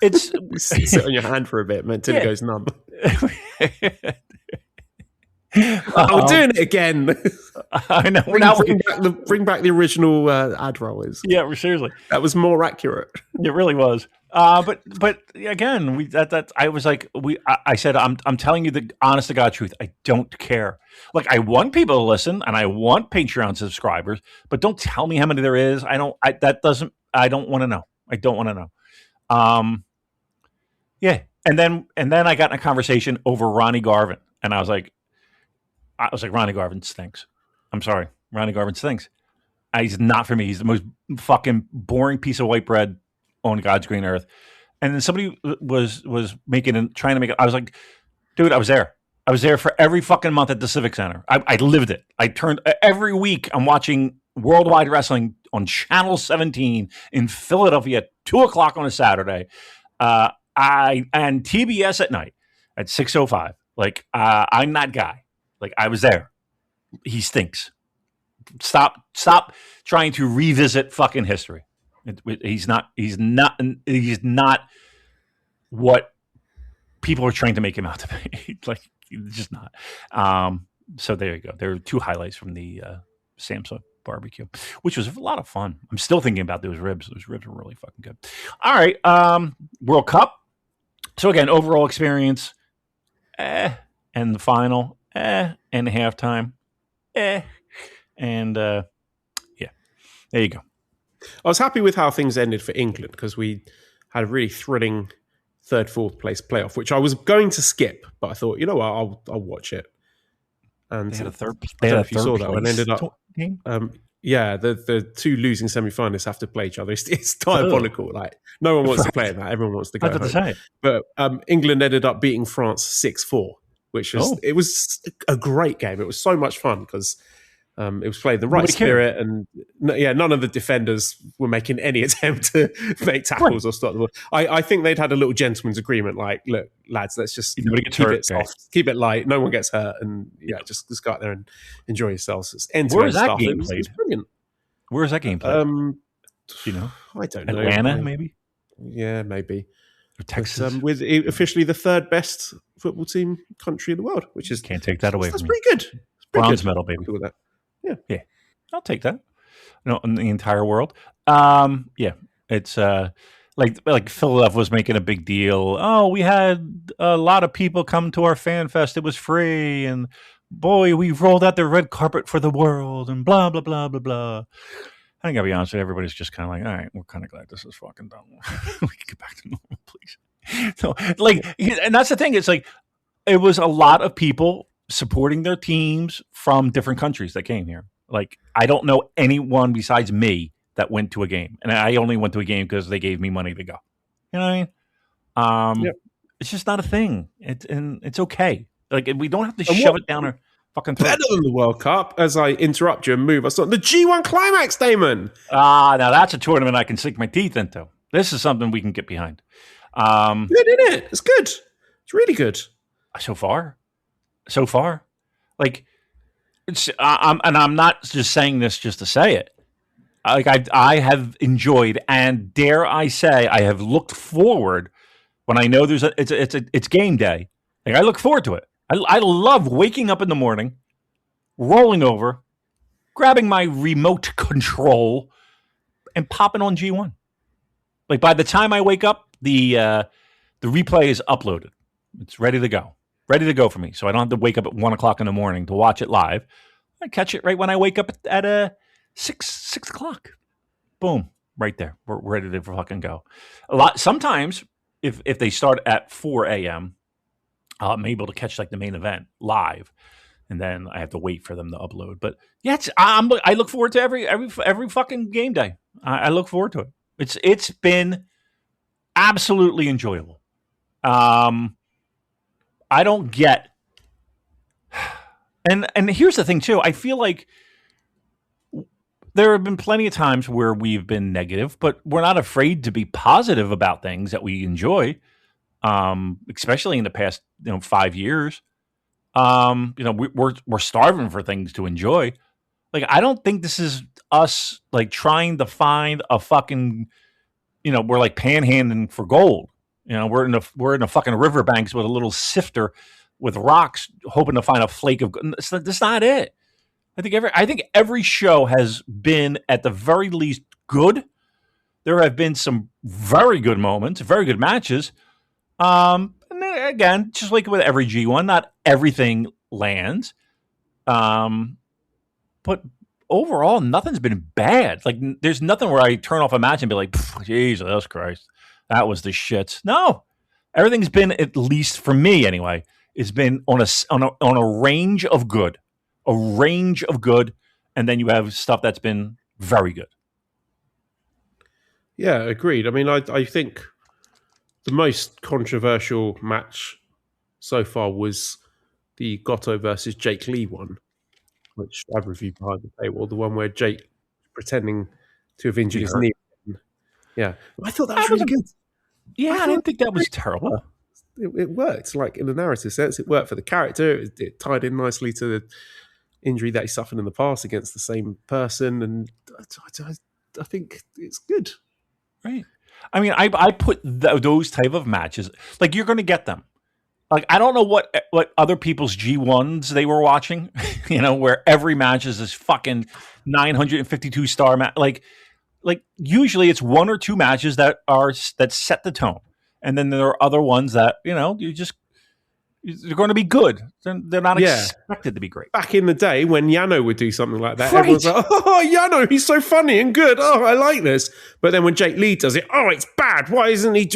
It's sit on your hand for a bit until it goes numb. I'm doing it again. I know. Bring back the original ad rollers. Yeah, seriously, that was more accurate. It really was. But again, I was like, I said, I'm telling you the honest to God truth. I don't care. Like, I want people to listen, and I want Patreon subscribers, but don't tell me how many there is. I don't want to know. I don't want to know. Yeah. And then I got in a conversation over Ronnie Garvin, and I was like, Ronnie Garvin stinks. I'm sorry. Ronnie Garvin stinks. He's not for me. He's the most fucking boring piece of white bread on God's green earth. And then somebody was trying to make it. I was like, dude, I was there. I was there for every fucking month at the Civic Center. I lived it. I turned every week. I'm watching Worldwide Wrestling on Channel 17 in Philadelphia at 2:00 on a Saturday. And TBS at night at 6:05. Like, I'm that guy. Like, I was there. He stinks. Stop trying to revisit fucking history. He's not what people are trying to make him out to be. Like, he's just not. So there you go. There are two highlights from the Samsung barbecue, which was a lot of fun. I'm still thinking about those ribs. Those ribs were really fucking good. All right. World Cup. So again, overall experience, and the final, and the halftime, and yeah, there you go. I was happy with how things ended for England because we had a really thrilling third, fourth place playoff, which I was going to skip, but I thought, you know what, I'll watch it. And they had a third. I don't know if you saw that one. Ended up, yeah, the two losing semi-finalists have to play each other. It's diabolical. Like, no one wants to play in that. Everyone wants to go home. But England ended up beating France 6-4, which was it was a great game. It was so much fun because it was played the right spirit, and none of the defenders were making any attempt to make tackles or stop the ball. I think they'd had a little gentleman's agreement, like, look, lads, let's just keep it soft, keep it light, no one gets hurt, and just go out there and enjoy yourselves. It's end-to-end stuff. It was brilliant. Where is that game played? You know, I don't know. Atlanta, maybe. Yeah, maybe. Or Texas, with officially the third best football team country in the world, which is can't take that away. That's from pretty good. It's pretty bronze good. Medal, baby. With that. Yeah, I'll take that. No, in the entire world. Yeah, it's like Philadelphia was making a big deal. Oh, we had a lot of people come to our fan fest. It was free, and boy, we rolled out the red carpet for the world, and blah blah blah blah blah. I gotta be honest with you, everybody's just kind of like, all right, we're kind of glad this is fucking done. We can get back to normal, please. So, like, and that's the thing. It's like it was a lot of people supporting their teams from different countries that came here. Like, I don't know anyone besides me that went to a game, and I only went to a game because they gave me money to go. You know what I mean? It's just not a thing. It's okay. Like, we don't have to shove it down our fucking throat. Better than the World Cup, as I interrupt you and move us on. The G1 Climax, Damon. Now that's a tournament I can sink my teeth into. This is something we can get behind. Good, isn't it? It's good. It's really good. So far. Like, I'm not just saying this just to say it. Like, I have enjoyed, and dare I say, I have looked forward when I know it's game day. Like, I look forward to it. I love waking up in the morning, rolling over, grabbing my remote control, and popping on G1. Like, by the time I wake up, the replay is uploaded. It's ready to go. Ready to go for me. So I don't have to wake up at 1 o'clock in the morning to watch it live. I catch it right when I wake up at 6 o'clock. Boom. Right there. We're ready to fucking go. Sometimes if they start at 4 a.m., I'm able to catch like the main event live, and then I have to wait for them to upload. But yeah, I look forward to every fucking game day. I look forward to it. It's been absolutely enjoyable. I don't get, and here's the thing too. I feel like there have been plenty of times where we've been negative, but we're not afraid to be positive about things that we enjoy. Especially in the past, 5 years, we're starving for things to enjoy. Like, I don't think this is us like trying to find a fucking, we're like panhandling for gold. We're in a fucking riverbanks with a little sifter with rocks, hoping to find a flake of. That's not it. I think every show has been at the very least good. There have been some very good moments, very good matches. And then again, just like with every G1, not everything lands. But overall, nothing's been bad. Like, there's nothing where I turn off a match and be like, Jesus Christ, that was the shit. No, everything's been, at least for me anyway, it's been on a range of good, and then you have stuff that's been very good. Yeah, agreed. I mean, I think the most controversial match so far was the Goto versus Jake Lee one, which I've reviewed behind the paywall. The one where Jake pretending to have injured his knee. Yeah, I thought that was really good. Yeah, I didn't think that was terrible. It worked, like, in the narrative sense. It worked for the character. It tied in nicely to the injury that he suffered in the past against the same person, and I think it's good. Right. I mean, I put those type of matches, like, you're going to get them. Like, I don't know what other people's G1s they were watching, where every match is this fucking 952 star match. Like usually it's one or two matches that set the tone, and then there are other ones that they're going to be good. They're not expected to be great. Back in the day when Yano would do something like that, everyone's like, oh, Yano, he's so funny and good. Oh, I like this. But then when Jake Lee does it, oh, it's bad. Why isn't he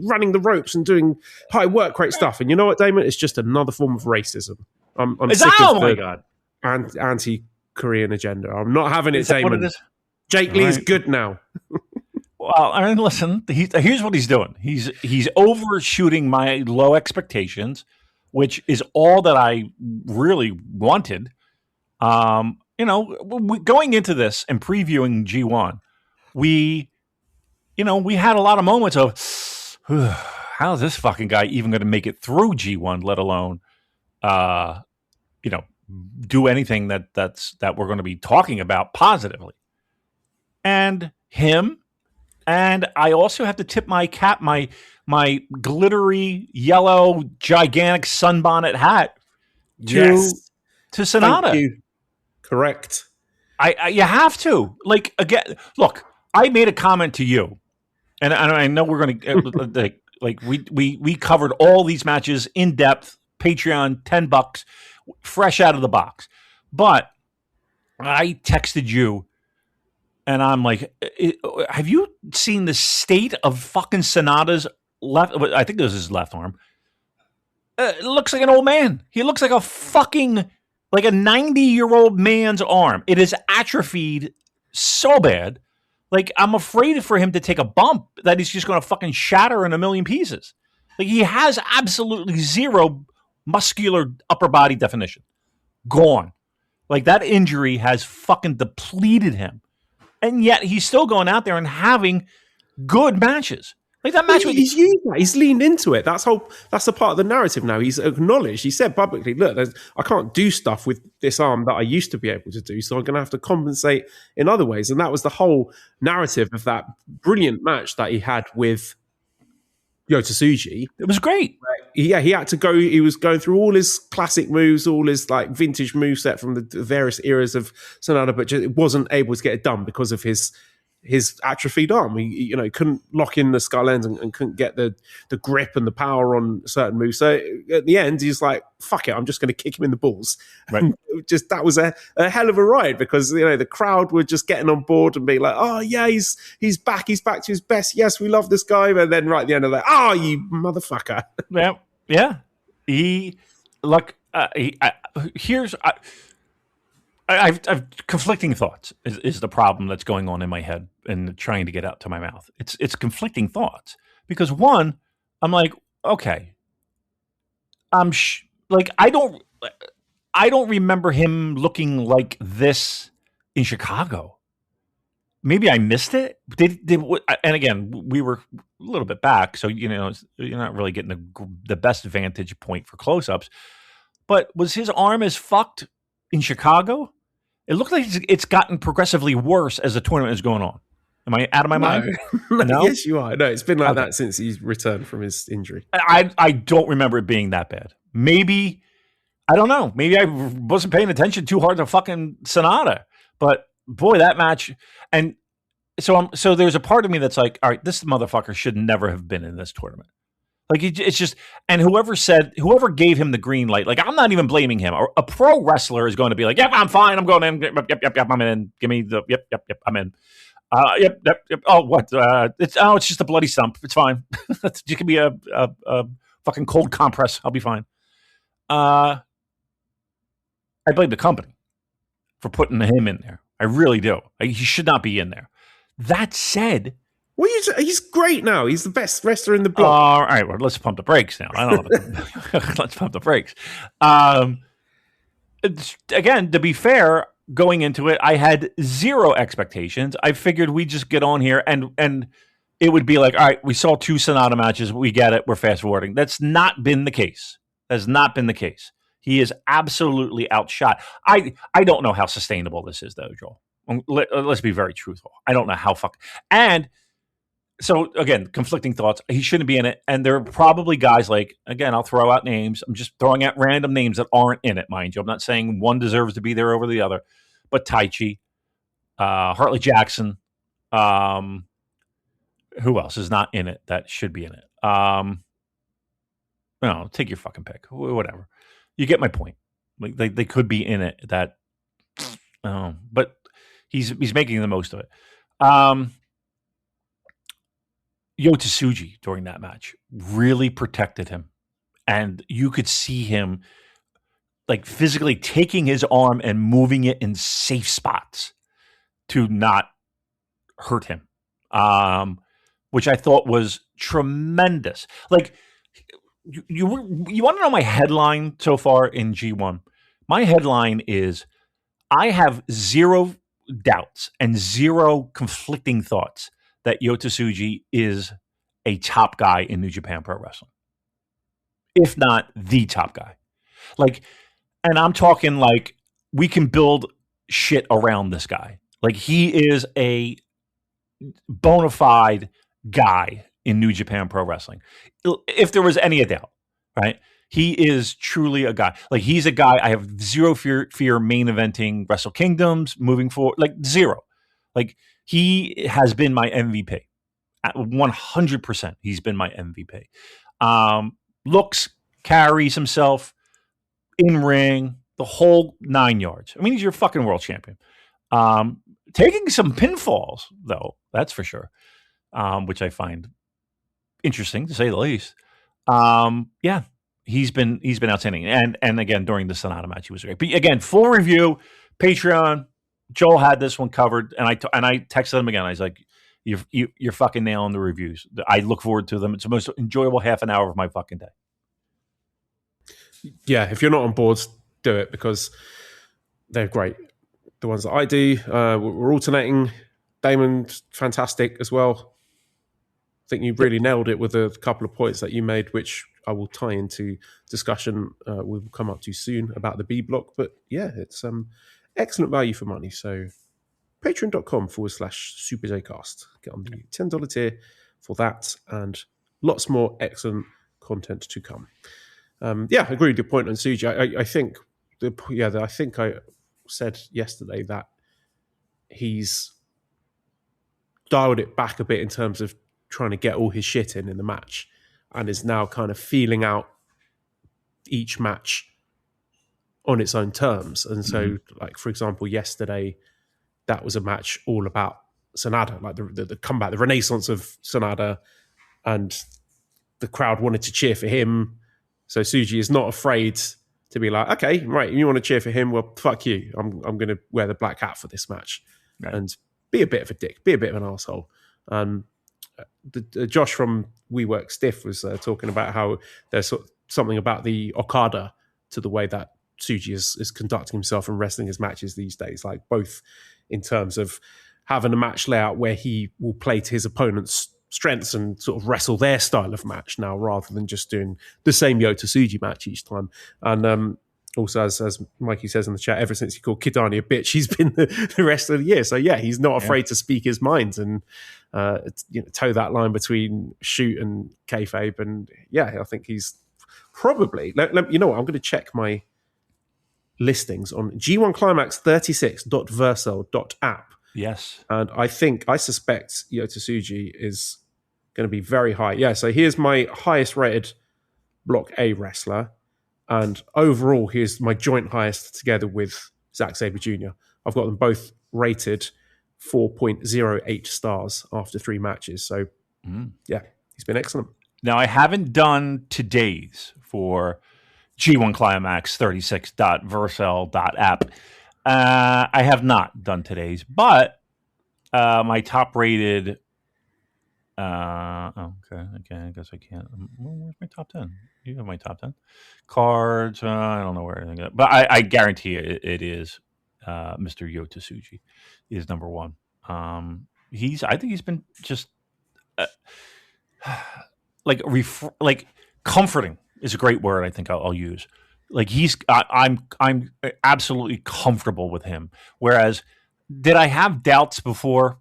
running the ropes and doing high work rate stuff? And you know what, Damon? It's just another form of racism. I'm sick of the anti-Korean agenda. I'm not having it, Damon. Jake Lee is good now. Well, I mean, listen, here's what he's doing. He's overshooting my low expectations, which is all that I really wanted. Going into this and previewing G1, we had a lot of moments of, how is this fucking guy even going to make it through G1, let alone, do anything that we're going to be talking about positively. And him, and I also have to tip my cap, my glittery yellow gigantic sunbonnet hat to SANADA. Thank you. Correct. You have to, like, again. Look, I made a comment to you, and I know we're going to like we covered all these matches in depth. Patreon, $10, fresh out of the box. But I texted you And I'm like, have you seen the state of fucking SANADA's left? I think this is his left arm. It looks like an old man. He looks like a 90-year-old man's arm. It is atrophied so bad. Like, I'm afraid for him to take a bump that he's just going to fucking shatter in a million pieces. Like, he has absolutely zero muscular upper body definition. Gone. Like, that injury has fucking depleted him. And yet he's still going out there and having good matches. Like that match, he's used that. He's leaned into it. That's the part of the narrative now. He's acknowledged. He said publicly, "Look, I can't do stuff with this arm that I used to be able to do, so I'm going to have to compensate in other ways." And that was the whole narrative of that brilliant match that he had with Yuto-Ice. It was great. He had to go. He was going through all his classic moves, all his like vintage moveset from the various eras of SANADA, but just wasn't able to get it done because of his atrophied arm. He couldn't lock in the skull ends and couldn't get the grip and the power on certain moves. So at the end, he's like, "Fuck it, I'm just going to kick him in the balls." Right. And just that was a hell of a ride because the crowd were just getting on board and being like, "Oh yeah, he's back to his best. Yes, we love this guy." And then right at the end of that, "Oh, you motherfucker!" Yeah. I've conflicting thoughts is the problem that's going on in my head and trying to get out to my mouth. It's conflicting thoughts because one, I'm like, okay, I don't remember him looking like this in Chicago. Maybe I missed it. And again, we were a little bit back, so you're not really getting the best vantage point for close-ups. But was his arm as fucked in Chicago? It looked like it's gotten progressively worse as the tournament is going on. Am I out of my mind? No? Yes, you are. No, it's been like that since he's returned from his injury. I don't remember it being that bad. Maybe, I don't know. Maybe I wasn't paying attention too hard to fucking SANADA. But boy, that match. And so there's a part of me that's like, all right, this motherfucker should never have been in this tournament. Like it's just, and whoever gave him the green light, like I'm not even blaming him. A pro wrestler is going to be like, "Yep, I'm fine. I'm going in. Yep, I'm in. Give me the yep, I'm in. Yep. Oh, what? It's just a bloody stump. It's fine. Just give me a fucking cold compress. I'll be fine." I blame the company for putting him in there. I really do. He should not be in there. That said. Well, he's great now. He's the best wrestler in the block. All right, well, let's pump the brakes now. I don't know. Let's pump the brakes. Again, to be fair, going into it, I had zero expectations. I figured we'd just get on here and it would be like, all right, we saw 2 SANADA matches. We get it. We're fast forwarding. That's not been the case. He is absolutely outshot. I don't know how sustainable this is, though, Joel. Let's be very truthful. I don't know how and. So, again, conflicting thoughts. He shouldn't be in it. And there are probably guys like, again, I'll throw out names. I'm just throwing out random names that aren't in it, mind you. I'm not saying one deserves to be there over the other. But Taichi, Hartley Jackson, who else is not in it that should be in it? No, take your fucking pick. Whatever. You get my point. Like they could be in it that, but he's making the most of it. Yuto-Ice during that match really protected him. And you could see him like physically taking his arm and moving it in safe spots to not hurt him, which I thought was tremendous. Like, you want to know my headline so far in G1? My headline is, I have zero doubts and zero conflicting thoughts that Yuto-Ice is a top guy in New Japan Pro Wrestling. If not the top guy. Like, and I'm talking like we can build shit around this guy. Like, he is a bona fide guy in New Japan Pro Wrestling. If there was any doubt, right? He is truly a guy. Like, he's a guy I have zero fear main eventing Wrestle Kingdoms moving forward. Like, zero. Like, he has been my MVP. At 100%, he's been my MVP. Looks, carries himself, in ring, the whole 9 yards. I mean, he's your fucking world champion. taking some pinfalls, though, that's for sure, which I find interesting to say the least. Yeah, he's been outstanding, and again during the SANADA match he was great. But again, full review, Patreon. Joel had this one covered, and I texted him again. I was like, "You're fucking nailing the reviews. I look forward to them. It's the most enjoyable half an hour of my fucking day." Yeah, if you're not on board, do it because they're great. The ones that I do, we're alternating. Damon's fantastic as well. I think you really nailed it with a couple of points that you made, which I will tie into discussion we'll come up to soon about the B block. But yeah, it's excellent value for money. So patreon.com/SuperJcast. Get on the $10 tier for that and lots more excellent content to come. Yeah, I agree with your point on Tsuji. I think I think I said yesterday that he's dialed it back a bit in terms of trying to get all his shit in the match and is now kind of feeling out each match on its own terms. And so, like, for example, yesterday, that was a match all about SANADA, like the comeback, the renaissance of SANADA, and the crowd wanted to cheer for him. So Tsuji is not afraid to be like, okay, right, you want to cheer for him? Well, fuck you. I'm going to wear the black hat for this match and be a bit of a dick, be a bit of an asshole. Josh from We Work Stiff was talking about how there's something about the Okada to the way that Tsuji is conducting himself and wrestling his matches these days, like both in terms of having a match layout where he will play to his opponent's strengths and sort of wrestle their style of match now rather than just doing the same Yuto-Tsuji match each time. And also, as Mikey says in the chat, ever since he called Kidani a bitch, he's been the rest of the year. So yeah, he's not afraid to speak his mind and toe that line between shoot and kayfabe. And yeah, I think he's probably. You know what? I'm going to check my listings on G1 Climax 36.vercel.app. Yes, and I suspect Yuto-Tsuji is going to be very high. Yeah, so here's my highest rated Block A wrestler. And overall, here's my joint highest together with Zack Sabre Jr. I've got them both rated 4.08 stars after 3 matches. So, yeah, he's been excellent. Now, I haven't done today's for G1 Climax 36.vercel.app. I have not done today's, but my top rated... okay, I guess I can't. Where's my top 10? You have my top 10 cards. I don't know where anything is, but I guarantee it is Mr. Yuto-Tsuji is number one. I think he's been just like comforting is a great word. I think I'll use. Like I'm absolutely comfortable with him. Whereas, did I have doubts before?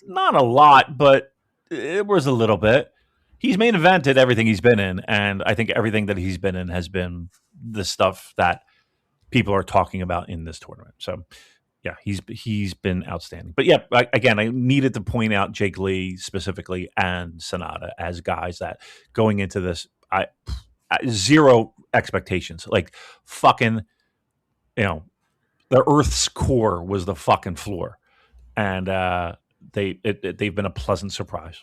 Not a lot, but it was a little bit. He's main evented everything he's been in, and I think everything that he's been in has been the stuff that people are talking about in this tournament. So, yeah, he's been outstanding. But yeah, again, I needed to point out Jake Lee specifically and SANADA as guys that going into this, zero expectations. Like fucking, the Earth's core was the fucking floor, and they've been a pleasant surprise.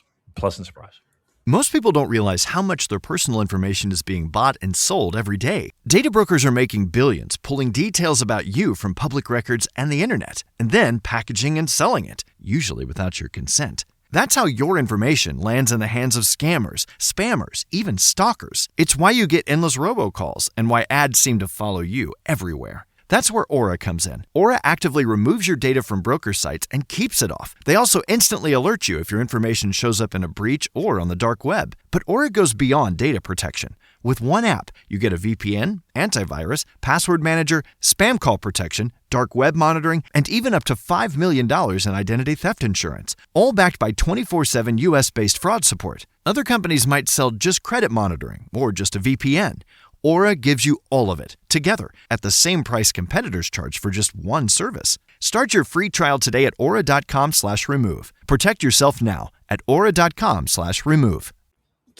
Most people don't realize how much their personal information is being bought and sold every day. Data brokers are making billions, pulling details about you from public records and the internet, and then packaging and selling it, usually without your consent. That's how your information lands in the hands of scammers, spammers, even stalkers. It's why you get endless robocalls and why ads seem to follow you everywhere. That's where Aura comes in. Aura actively removes your data from broker sites and keeps it off. They also instantly alert you if your information shows up in a breach or on the dark web. But Aura goes beyond data protection. With one app, you get a VPN, antivirus, password manager, spam call protection, dark web monitoring, and even up to $5 million in identity theft insurance. All backed by 24/7 US-based fraud support. Other companies might sell just credit monitoring or just a VPN. Aura gives you all of it, together, at the same price competitors charge for just one service. Start your free trial today at aura.com/remove. Protect yourself now at aura.com/remove.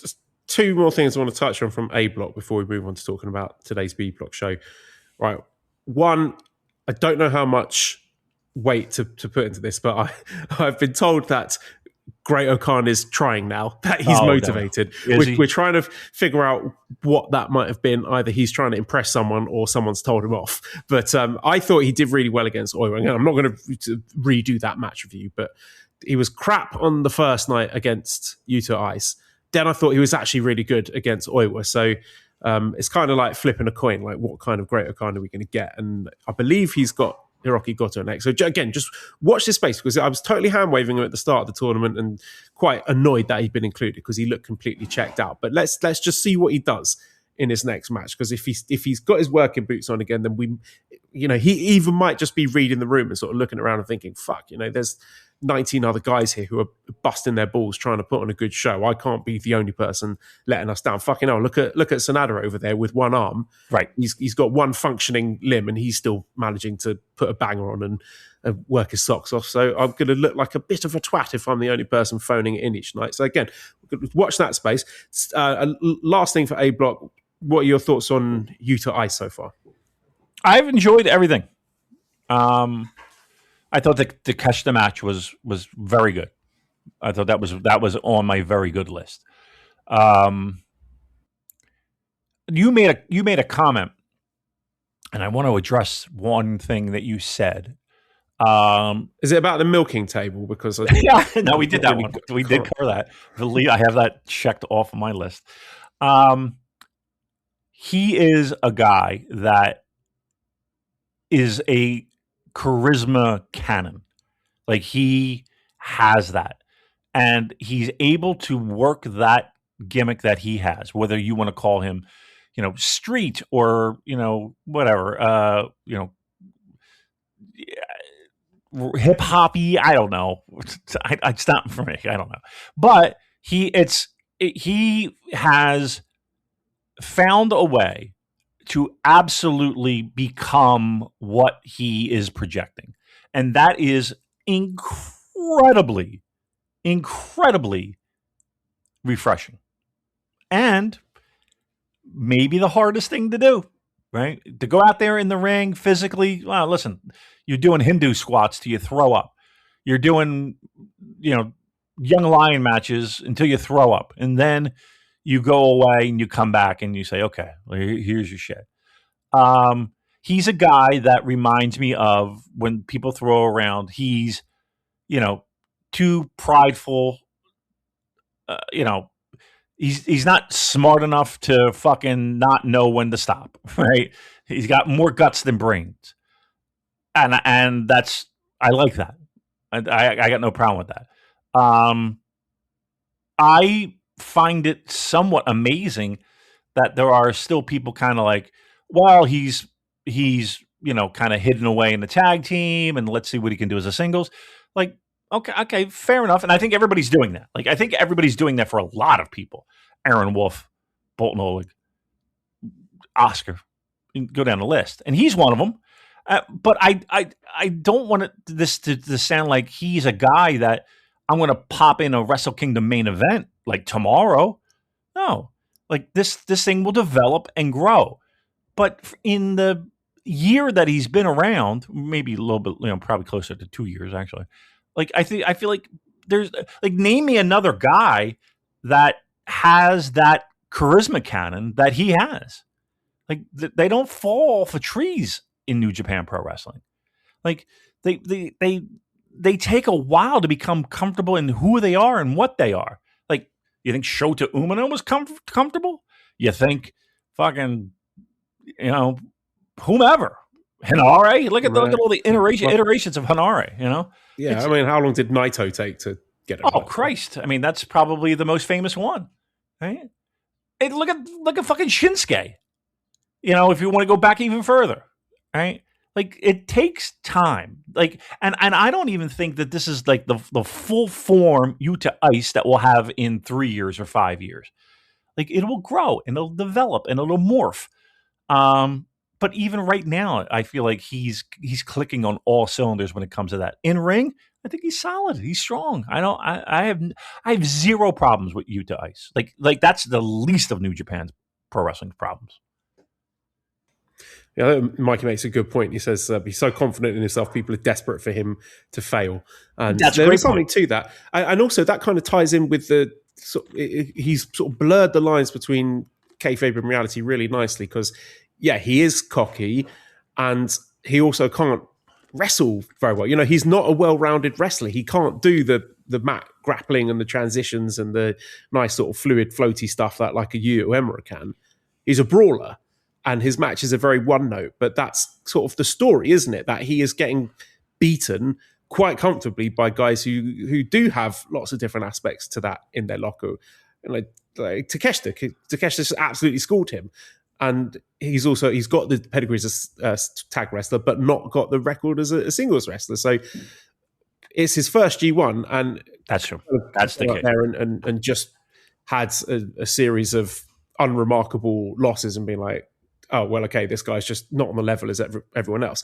Just 2 more things I want to touch on from A block before we move on to talking about today's B block show. Right. One, I don't know how much weight to put into this, but I've been told that Great O'Khan is trying now, that he's motivated. No. We're trying to figure out what that might have been. Either he's trying to impress someone or someone's told him off. But I thought he did really well against Oleg. I'm not going to redo that match review, but he was crap on the first night against Yuto-Ice. Then I thought he was actually really good against Oiwa. So it's kind of like flipping a coin, like what kind of Great O'Khan are we going to get? And I believe he's got Hiroki Goto next. So again, just watch this space, because I was totally hand-waving him at the start of the tournament and quite annoyed that he'd been included because he looked completely checked out. But let's just see what he does in his next match, because if he's got his working boots on again, then he even might just be reading the room and sort of looking around and thinking, fuck, there's 19 other guys here who are busting their balls trying to put on a good show. I can't be the only person letting us down. Fucking hell, look at SANADA over there with one arm. Right. He's got one functioning limb and he's still managing to put a banger on and work his socks off. So I'm going to look like a bit of a twat if I'm the only person phoning it in each night. So again, watch that space. Last thing for A Block, what are your thoughts on Yuto-Ice so far? I've enjoyed everything. I thought the catch the match was very good. I thought that was on my very good list. You made a comment, and I want to address one thing that you said. Is it about the milking table? Because no, we did that one. We did cover that. I have that checked off of my list. He is a guy that is a charisma cannon. Like, he has that, and he's able to work that gimmick that he has, whether you want to call him, street or, whatever, hip hoppy. I don't know. It's not for me. I don't know. But he has found a way to absolutely become what he is projecting. And that is incredibly, incredibly refreshing. And maybe the hardest thing to do, right? To go out there in the ring physically. Well, listen, you're doing Hindu squats till you throw up. You're doing, young lion matches until you throw up. And then you go away and you come back and you say, okay, well, here's your shit. He's a guy that reminds me of when people throw around, he's, too prideful. He's not smart enough to fucking not know when to stop, right? He's got more guts than brains. And that's, I like that. I got no problem with that. I find it somewhat amazing that there are still people kind of like, well, he's kind of hidden away in the tag team, and let's see what he can do as a singles. Like, okay, fair enough. And I think everybody's doing that. Like, I think everybody's doing that for a lot of people. Aaron Wolf, Boltin Oleg, Oscar, go down the list, and he's one of them. But I don't want this to sound like he's a guy that I'm going to pop in a Wrestle Kingdom main event like tomorrow. No, like this thing will develop and grow. But in the year that he's been around, maybe a little bit, probably closer to 2 years actually. Like, I feel like there's like, name me another guy that has that charisma cannon that he has. Like, they don't fall for trees in New Japan Pro Wrestling. Like, they take a while to become comfortable in who they are and what they are. Like, you think Shota Umino was comfortable? You think fucking, whomever. Hanare? Look at all the iterations of Hanare, Yeah, I mean, how long did Naito take to get it? Oh, Christ. I mean, that's probably the most famous one, right? Hey, look at fucking Shinsuke. If you want to go back even further, right? Like, it takes time. Like, and I don't even think that this is like the full form Yuto-Ice that we'll have in 3 years or 5 years. Like, it will grow and it'll develop and it'll morph. But even right now, I feel like he's clicking on all cylinders when it comes to that. In ring, I think he's solid. He's strong. I have zero problems with Yuto-Ice. Like that's the least of New Japan's pro wrestling problems. Yeah, Mikey makes a good point. He says he's so confident in himself, people are desperate for him to fail. And That's a there great is something point. to that. And also that kind of ties in with he's sort of blurred the lines between kayfabe and reality really nicely because, yeah, he is cocky and he also can't wrestle very well. You know, he's not a well-rounded wrestler. He can't do the mat grappling and the transitions and the nice sort of fluid, floaty stuff that like a Yuya Uemura can. He's a brawler. And his matches are very one note, but that's sort of the story, isn't it? That he is getting beaten quite comfortably by guys who do have lots of different aspects to that in their locker. And like Takeshita absolutely schooled him. And he's got the pedigree as a tag wrestler, but not got the record as a singles wrestler. So it's his first G1, and that's true. That's the case. There and just had a series of unremarkable losses and being like, oh, well, okay, this guy's just not on the level as everyone else.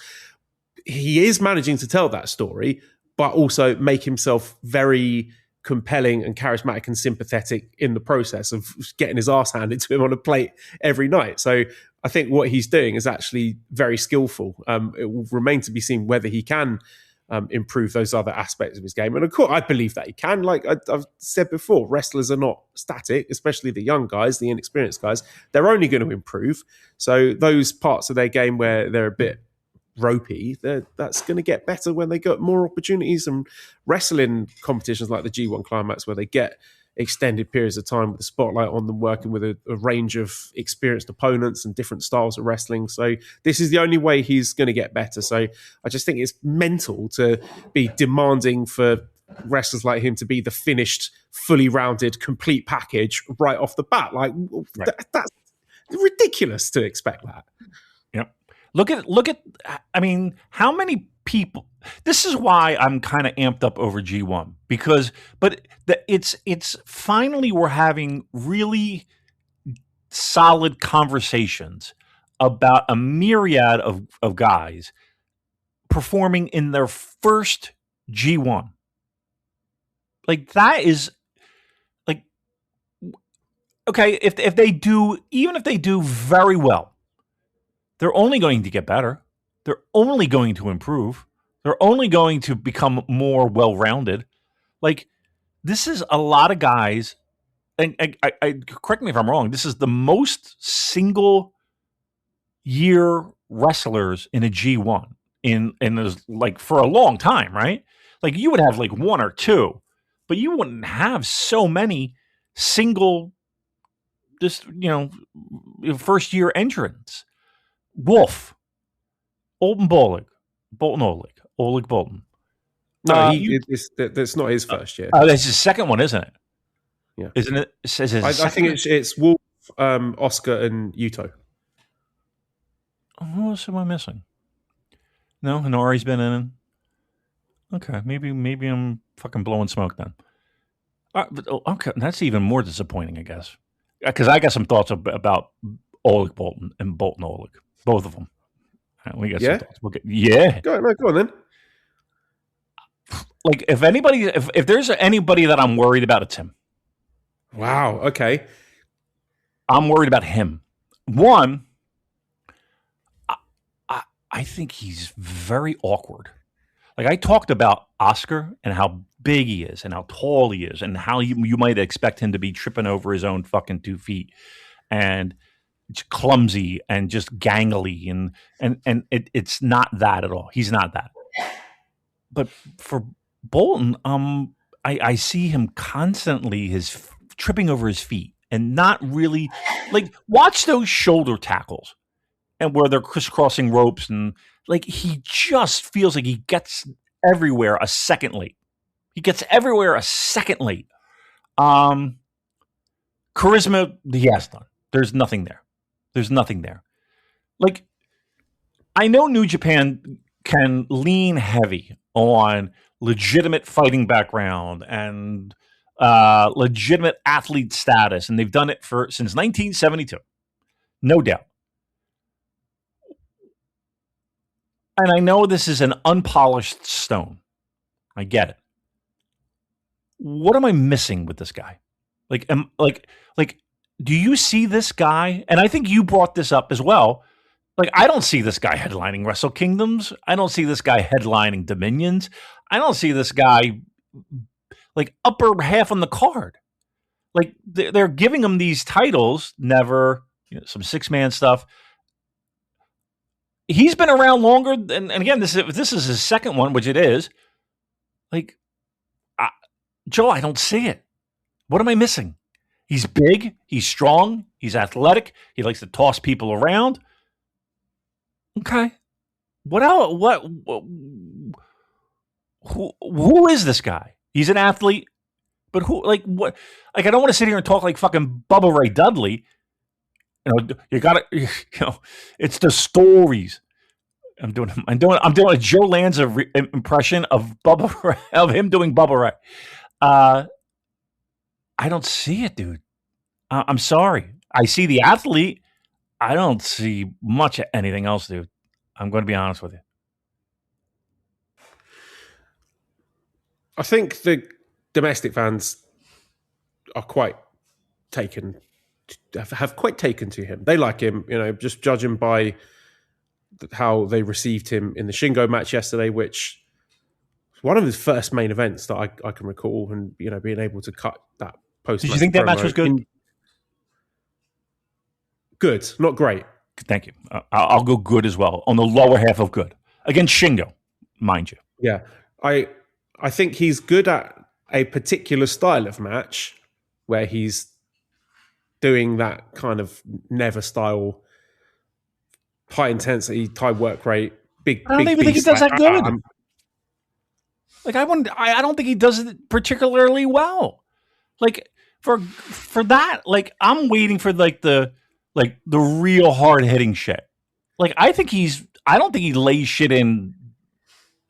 He is managing to tell that story, but also make himself very compelling and charismatic and sympathetic in the process of getting his ass handed to him on a plate every night. So I think what he's doing is actually very skillful. It will remain to be seen whether he can improve those other aspects of his game. And of course, I believe that he can. Like I've said before, wrestlers are not static, especially the young guys, the inexperienced guys. They're only going to improve. So those parts of their game where they're a bit ropey, that's going to get better when they get more opportunities and wrestling competitions like the G1 Climax, where they get extended periods of time with the spotlight on them, working with a range of experienced opponents and different styles of wrestling. So this is the only way he's going to get better. So I just think it's mental to be demanding for wrestlers like him to be the finished, fully rounded, complete package right off the bat. Like that's ridiculous to expect that. Yep. Look at. I mean, how many people? This is why I'm kind of amped up over G1 because, it's finally we're having really solid conversations about a myriad of guys performing in their first G1. Like that is like, okay, if they do, even if they do very well, they're only going to get better. They're only going to improve. They're only going to become more well-rounded. Like, this is a lot of guys, and I correct me if I'm wrong, this is the most single-year wrestlers in a G1 in like for a long time, right? Like, you would have like one or two, but you wouldn't have so many single, just, first-year entrants. Wolf, Boltin Oleg, Oleg Boltin. No, that's not his first year. Oh, that's his second one, isn't it? Yeah, isn't it? It says I think it's Wolf, Oscar, and Yuto. Who else am I missing? No, Hanari's been in. Okay, maybe I'm fucking blowing smoke then. Okay, that's even more disappointing, I guess, because I got some thoughts about Oleg Boltin and Boltin Oleg, both of them. We got some thoughts. Go on then. Like, if there's anybody that I'm worried about, it's him. Wow. Okay. I'm worried about him. One, I think he's very awkward. Like, I talked about Oscar and how big he is and how tall he is and how you might expect him to be tripping over his own fucking 2 feet and clumsy and just gangly and it's not that at all. He's not that. But for Boltin, I see him constantly tripping over his feet and not really like watch those shoulder tackles and where they're crisscrossing ropes and like he just feels like he gets everywhere a second late. Charisma, he has none. There's nothing there. Like, I know New Japan can lean heavy on legitimate fighting background and legitimate athlete status, and they've done it since 1972, no doubt. And I know this is an unpolished stone. I get it. What am I missing with this guy? Like, do you see this guy? And I think you brought this up as well. Like, I don't see this guy headlining Wrestle Kingdoms. I don't see this guy headlining Dominions. I don't see this guy like upper half on the card. Like, they're giving him these titles, never, some 6-man stuff. He's been around longer, and again, this is his second one, which it is. Like, Joe, I don't see it. What am I missing? He's big. He's strong. He's athletic. He likes to toss people around. Okay. What else? Who is this guy? He's an athlete, but who? Like what? Like, I don't want to sit here and talk like fucking Bubba Ray Dudley. You got to. It's the stories. I'm doing a Joe Lanza impression of him doing Bubba Ray. I don't see it, dude. I'm sorry. I see the athlete. I don't see much of anything else, dude. I'm going to be honest with you. I think the domestic fans are quite taken to him. They like him, just judging by how they received him in the Shingo match yesterday, which was one of his first main events that I can recall, and being able to cut that post. Did you think that match was good? Good, not great. Thank you. I'll go good as well, on the lower half of good against Shingo, mind you. Yeah, I think he's good at a particular style of match where he's doing that kind of never style, high intensity, high work rate, big. I don't even think he does that good. I don't think he does it particularly well. Like for that, like I'm waiting for the real hard hitting shit. Like I don't think he lays shit in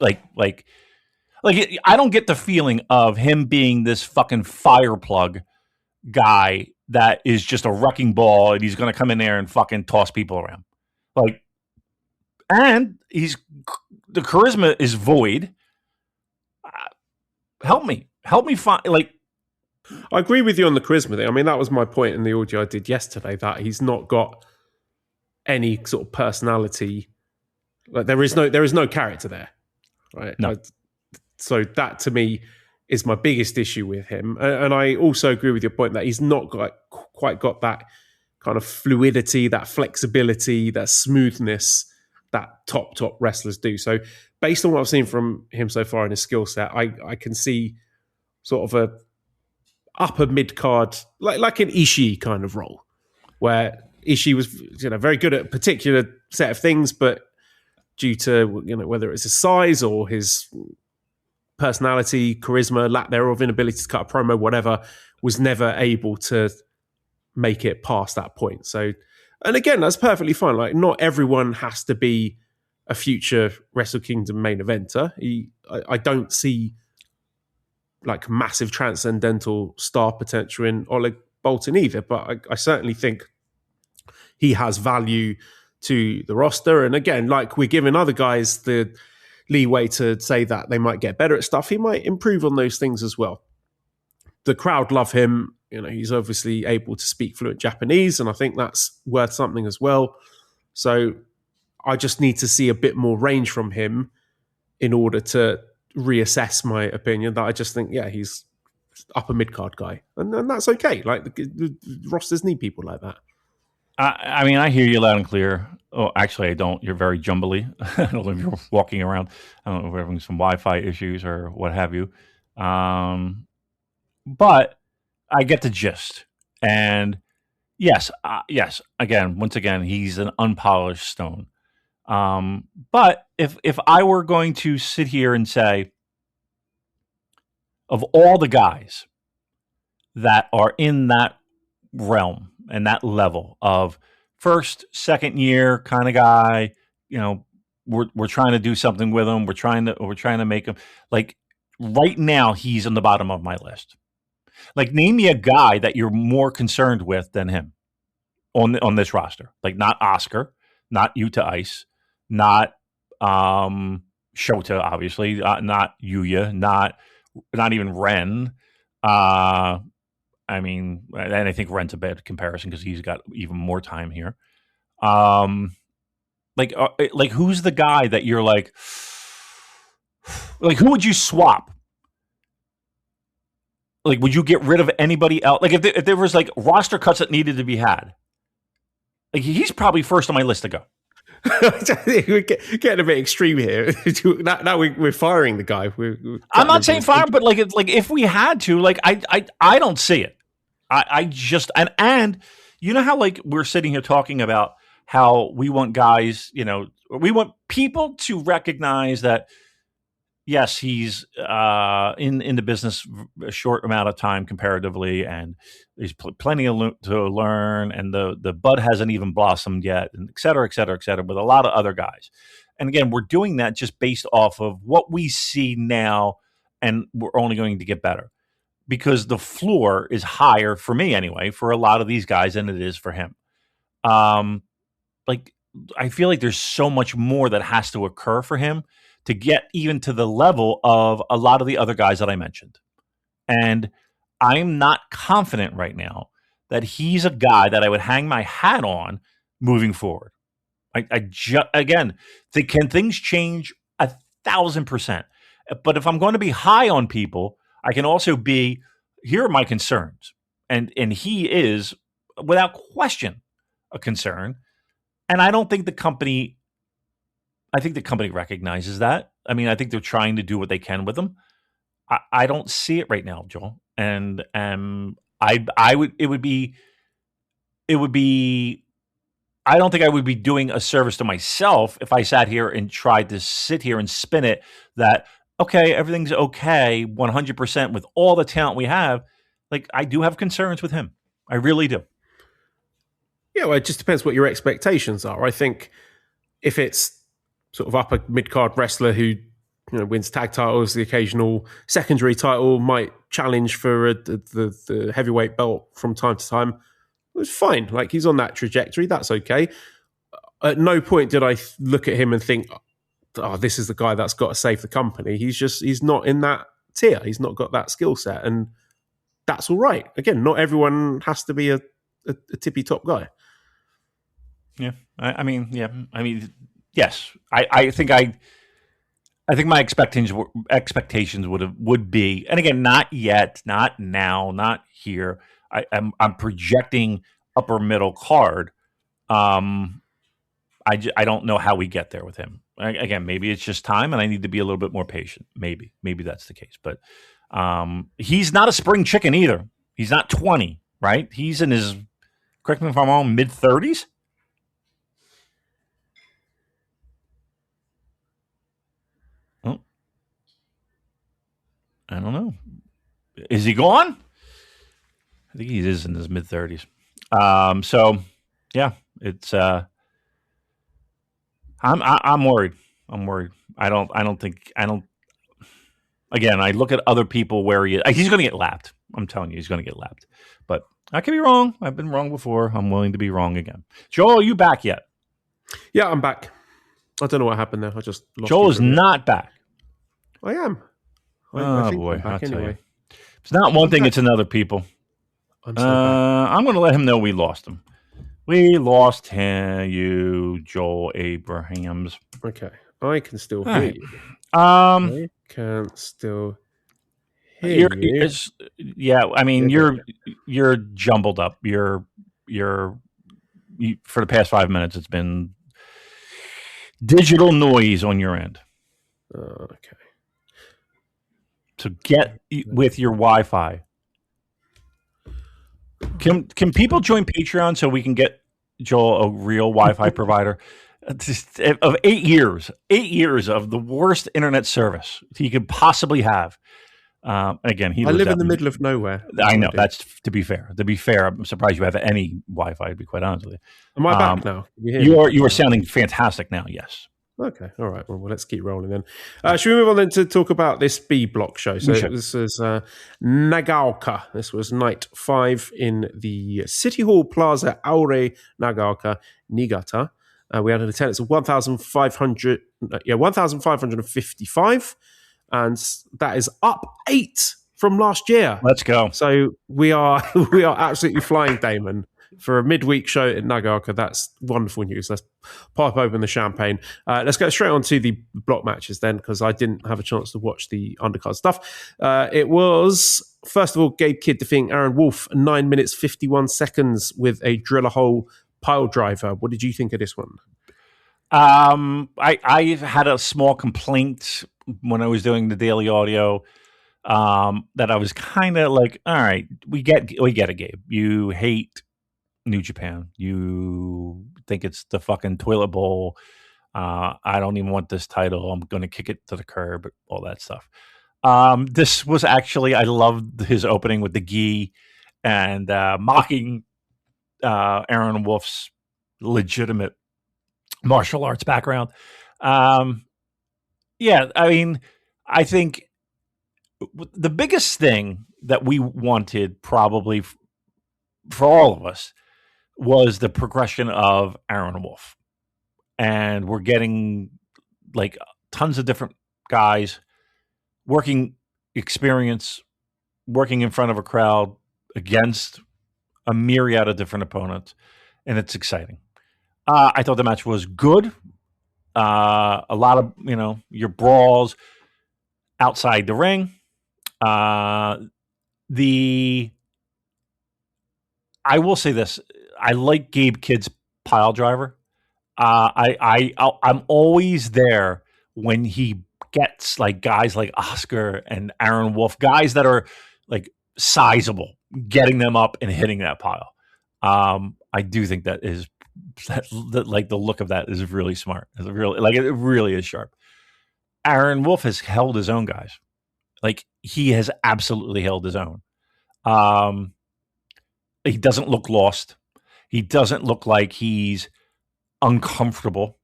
like I don't get the feeling of him being this fucking fire plug guy that is just a wrecking ball and he's going to come in there and fucking toss people around. Like, and the charisma is void. Help me find, like. I agree with you on the charisma thing. I mean, that was my point in the audio I did yesterday, that he's not got any sort of personality. Like there is no character there, right? No. So that to me is my biggest issue with him. And I also agree with your point that he's not quite got that kind of fluidity, that flexibility, that smoothness that top wrestlers do. So based on what I've seen from him so far in his skill set, I can see sort of a upper mid card, like an Ishii kind of role, where Ishii was very good at a particular set of things, but due to whether it's his size or his personality, charisma, lack thereof, inability to cut a promo, whatever, was never able to make it past that point. So, and again, that's perfectly fine. Like, not everyone has to be a future Wrestle Kingdom main eventer. I don't see like massive transcendental star potential in Oleg Boltin either, but I certainly think he has value to the roster. And again, like we're giving other guys the leeway to say that they might get better at stuff, he might improve on those things as well. The crowd love him. He's obviously able to speak fluent Japanese, and I think that's worth something as well. So I just need to see a bit more range from him in order to reassess my opinion. That I just think, yeah, he's upper mid-card guy. And that's okay. Like, the rosters need people like that. I mean, I hear you loud and clear. Oh, actually, I don't. You're very jumbly. I don't know if you're walking around. I don't know if we're having some Wi-Fi issues or what have you. But I get the gist. And yes. Again, once again, he's an unpolished stone. But if I were going to sit here and say, of all the guys that are in that realm and that level of first, second year kind of guy, we're trying to do something with him. We're trying to make him, like, right now he's on the bottom of my list. Like, name me a guy that you're more concerned with than him on this roster. Like, not Oscar, not Yuto-Ice, not Shota, obviously, not Yuya, not even Ren. I mean, and I think Ren's a bad comparison because he's got even more time here. Like who's the guy that you're like who would you swap? Like, would you get rid of anybody else? Like, if there was like roster cuts that needed to be had, like he's probably first on my list to go. We're getting a bit extreme here. Now we're firing the guy. I'm not saying fire, but like if we had to, like I don't see it. I just and you know how like we're sitting here talking about how we want guys, we want people to recognize that yes, he's in the business a short amount of time comparatively, and there's plenty to learn, and the bud hasn't even blossomed yet, and et cetera, et cetera, et cetera, with a lot of other guys. And again, we're doing that just based off of what we see now, and we're only going to get better because the floor is higher for me anyway, for a lot of these guys than it is for him. Like I feel like there's so much more that has to occur for him to get even to the level of a lot of the other guys that I mentioned. And I'm not confident right now that he's a guy that I would hang my hat on moving forward. Again, can things change 1,000%? But if I'm going to be high on people, I can also be, here are my concerns. And he is, without question, a concern. And I don't think the company recognizes that. I mean, I think they're trying to do what they can with them. I don't see it right now, Joel. And it would be I don't think I would be doing a service to myself if I sat here and tried to sit here and spin it that, okay, everything's okay 100% with all the talent we have. Like, I do have concerns with him. I really do. Yeah, well, it just depends what your expectations are. I think if it's sort of upper mid-card wrestler who wins tag titles, the occasional secondary title, might challenge for the heavyweight belt from time to time, it's fine. Like, he's on that trajectory. That's okay. At no point did I look at him and think, oh, this is the guy that's got to save the company. He's not in that tier. He's not got that skill set. And that's all right. Again, not everyone has to be a tippy top guy. Yeah. I mean, yes. I think my expectations would be, and again, not yet, not now, not here. I'm projecting upper middle card. I don't know how we get there with him. Again, maybe it's just time, and I need to be a little bit more patient. Maybe that's the case. But he's not a spring chicken either. He's not 20, right? He's in his, correct me if I'm wrong, mid-30s. Oh, I don't know. Is he gone? I think he is in his mid-30s. So yeah, it's. I'm worried. I don't think. Again, I look at other people where he's going to get lapped. I'm telling you, he's going to get lapped. But I could be wrong. I've been wrong before. I'm willing to be wrong again. Joel, are you back yet? Yeah, I'm back. I don't know what happened there. I just lost Joel is not back. I am. I think boy, I'll tell you. It's not one thing; it's another. People. I'm going to let him know we lost him. We lost him. You, Joel Abrahams. Okay, I can still hear you. I can still hear you. Yeah, I mean, you're jumbled up. You're for the past 5 minutes, it's been digital noise on your end. Okay. So get with your Wi-Fi. Can people join Patreon so we can get Joel a real Wi-Fi provider? Of 8 years of the worst internet service he could possibly have. Again, I live in the middle of nowhere. I know. That's to be fair. To be fair, I'm surprised you have any Wi-Fi. To be quite honest with you. Am I back now? You are sounding fantastic now. Yes. Okay. All right. Well, let's keep rolling then. Should we move on then to talk about this B block show? So this is Niigata. This was night 5 in the City Hall Plaza Aure Niigata, Niigata. We had an attendance of 1,555, and that is up 8 from last year. Let's go. So we are absolutely flying, Damon. for a midweek show in Niigata, that's wonderful news. Let's pop open the champagne. Let's go straight on to the block matches then, because I didn't have a chance to watch the undercard stuff. It was, first of all, Gabe Kidd defeating Aaron Wolf 9 minutes 51 seconds with a drill a hole pile driver. What did you think of this one? I had a small complaint when I was doing the daily audio that I was kind of like, all right, we get it, Gabe. You hate New Japan. You think it's the fucking toilet bowl. I don't even want this title. I'm going to kick it to the curb, all that stuff. This was actually, I loved his opening with the gi and mocking Aaron Wolf's legitimate martial arts background. Yeah, I mean, I think the biggest thing that we wanted probably for all of us was the progression of Aaron Wolf. And we're getting like tons of different guys working experience, working in front of a crowd against a myriad of different opponents. And it's exciting. I thought the match was good. A lot of, your brawls outside the ring. I will say this. I like Gabe Kidd's pile driver. I'm always there when he gets like guys like Oscar and Aaron Wolf, guys that are like sizable, getting them up and hitting that pile. I do think that like the look of that is really smart. It's really, like, it really is sharp. Aaron Wolf has held his own, guys. Like, he has absolutely held his own. He doesn't look lost. He doesn't look like he's uncomfortable.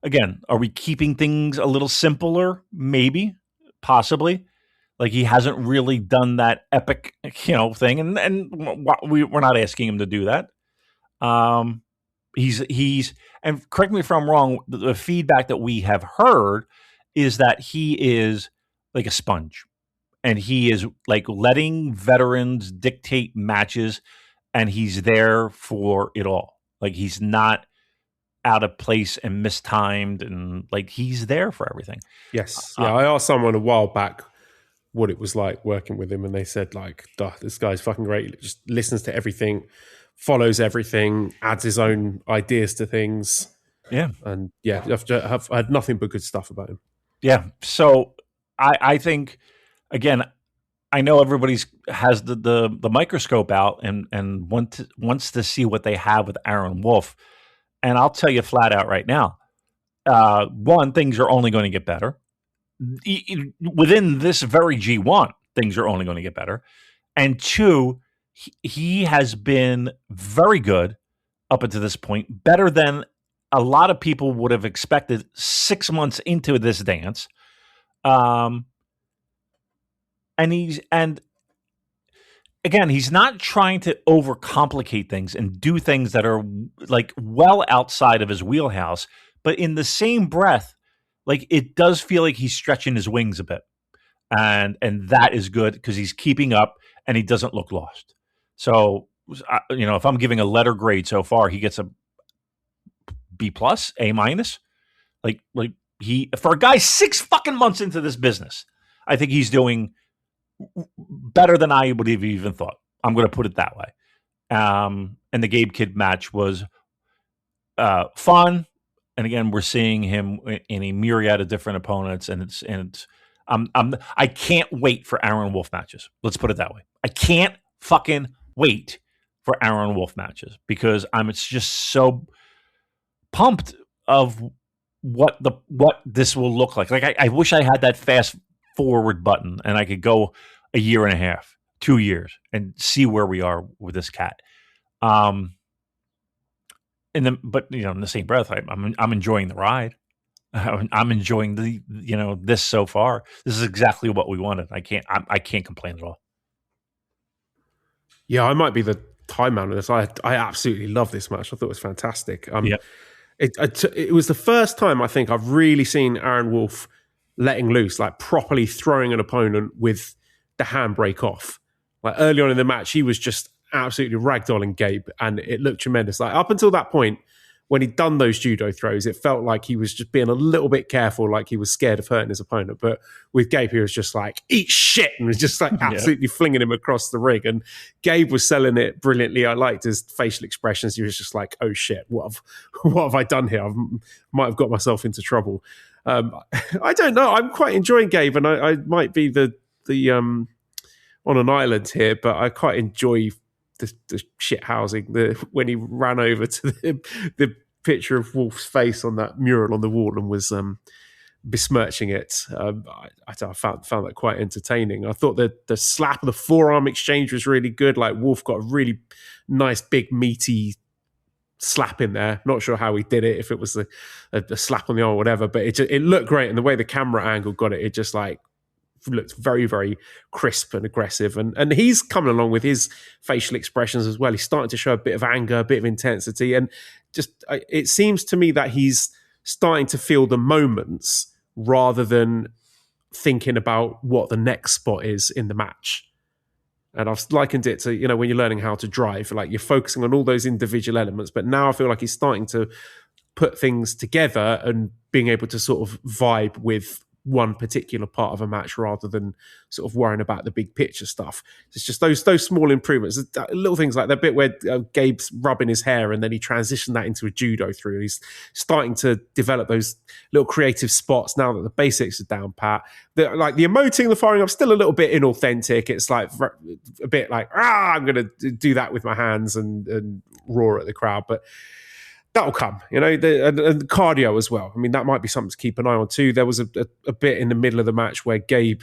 Again, are we keeping things a little simpler? Maybe, possibly. Like, he hasn't really done that epic, thing, and we're not asking him to do that. He's and correct me if I'm wrong. The feedback that we have heard is that he is like a sponge, and he is like letting veterans dictate matches, and he's there for it all. Like, he's not out of place and mistimed, and like, he's there for everything. Yes. Yeah. I asked someone a while back what it was like working with him, and they said, like, this guy's fucking great. Just listens to everything, follows everything, adds his own ideas to things. Yeah. And yeah, I've had nothing but good stuff about him. Yeah. So I think, again, I know everybody's has the microscope out and wants to see what they have with Aaron Wolf. And I'll tell you flat out right now, one, things are only going to get better. Within this very G1, things are only going to get better. And two, he has been very good up until this point, better than a lot of people would have expected 6 months into this dance. And again, he's not trying to overcomplicate things and do things that are like well outside of his wheelhouse, but in the same breath, like, it does feel like he's stretching his wings a bit. And that is good because he's keeping up and he doesn't look lost. So, if I'm giving a letter grade so far, he gets a B+, A-. Like he, for a guy 6 fucking months into this business, I think he's doing better than I would have even thought. I'm going to put it that way. And the Gabe Kidd match was fun. And again, we're seeing him in a myriad of different opponents, I can't wait for Aaron Wolf matches. Let's put it that way. I can't fucking wait for Aaron Wolf matches because I'm just so pumped of what this will look like. Like, I wish I had that fast forward button and I could go a year and a half, 2 years, and see where we are with this cat. In the same breath, I'm enjoying the ride. I'm enjoying this so far. This is exactly what we wanted. I can't complain at all. Yeah, I might be the time man of this. I absolutely love this match. I thought it was fantastic. Yeah. It was the first time I think I've really seen Aaron Wolf letting loose, like properly throwing an opponent with the handbrake off. Like, early on in the match, he was just absolutely ragdolling Gabe, and it looked tremendous. Like up until that point, when he'd done those judo throws, it felt like he was just being a little bit careful, like he was scared of hurting his opponent. But with Gabe, he was just like, eat shit, and was just like absolutely flinging him across the ring. And Gabe was selling it brilliantly. I liked his facial expressions. He was just like, oh shit, what have I done here? I might have got myself into trouble. I don't know. I'm quite enjoying Gabe, and I might be the on an island here, but I quite enjoy the shit housing. When he ran over to the picture of Wolf's face on that mural on the wall and was besmirching it. I found that quite entertaining. I thought that the slap of the forearm exchange was really good. Like Wolf got a really nice, big, meaty slap in there. Not sure how he did it, if it was a slap on the arm or whatever, but it looked great. And the way the camera angle got it just like looked very, very crisp and aggressive. And he's coming along with his facial expressions as well. He's starting to show a bit of anger, a bit of intensity. And just it seems to me that he's starting to feel the moments rather than thinking about what the next spot is in the match. And I've likened it to, when you're learning how to drive, like you're focusing on all those individual elements. But now I feel like he's starting to put things together and being able to sort of vibe with one particular part of a match rather than sort of worrying about the big picture stuff. It's just those small improvements, little things like that bit where Gabe's rubbing his hair and then he transitioned that into a judo through. He's starting to develop those little creative spots now that the basics are down pat. Like the emoting, the firing up, still a little bit inauthentic. It's like a bit like, I'm going to do that with my hands and roar at the crowd. But that'll come, and cardio as well. I mean, that might be something to keep an eye on too. There was a bit in the middle of the match where Gabe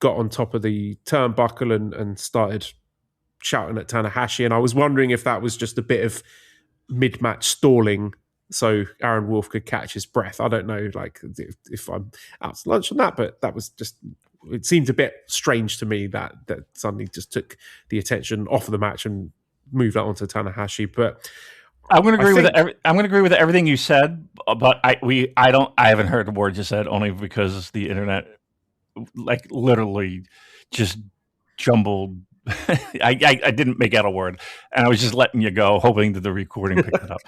got on top of the turnbuckle and started shouting at Tanahashi, and I was wondering if that was just a bit of mid-match stalling so Aaron Wolf could catch his breath. I don't know, like if I'm out to lunch on that, but that was just, it seemed a bit strange to me that suddenly just took the attention off of the match and moved that onto Tanahashi. But I'm going to agree I'm going to agree with everything you said, but I haven't heard the word you said, only because the internet like literally just jumbled. I didn't make out a word, and I was just letting you go, hoping that the recording picked it up.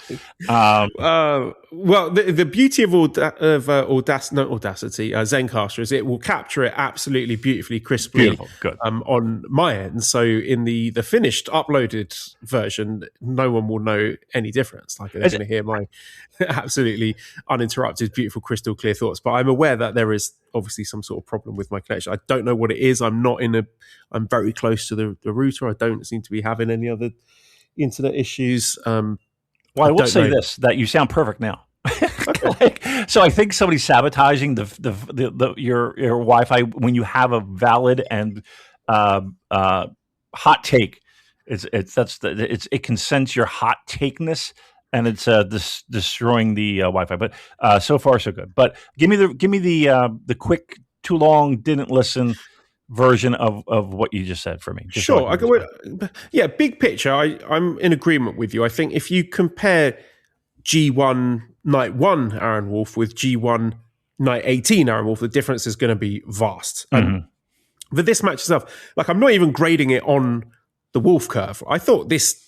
Well, the beauty of Audacity, Zencastr, is it will capture it absolutely beautifully, crisply. Beautiful, good. On my end. So in the finished uploaded version, no one will know any difference. Like they're going to hear my absolutely uninterrupted, beautiful, crystal clear thoughts. But I'm aware that there is obviously some sort of problem with my connection. I don't know what it is. I'm very close to the router. I don't seem to be having any other internet issues. Well, I will say this, that you sound perfect now. Okay. So I think somebody's sabotaging your Wi-Fi when you have a valid and hot take. It can sense your hot takeness, and it's destroying the Wi-Fi. But so far so good. But give me the quick, too long, didn't listen version of what you just said for me. Sure. Big picture, I'm in agreement with you. I think if you compare G1 Night 1 Aaron Wolf with G1 Night 18 Aaron Wolf, the difference is going to be vast. Mm-hmm. But this match itself, like I'm not even grading it on the Wolf curve. I thought this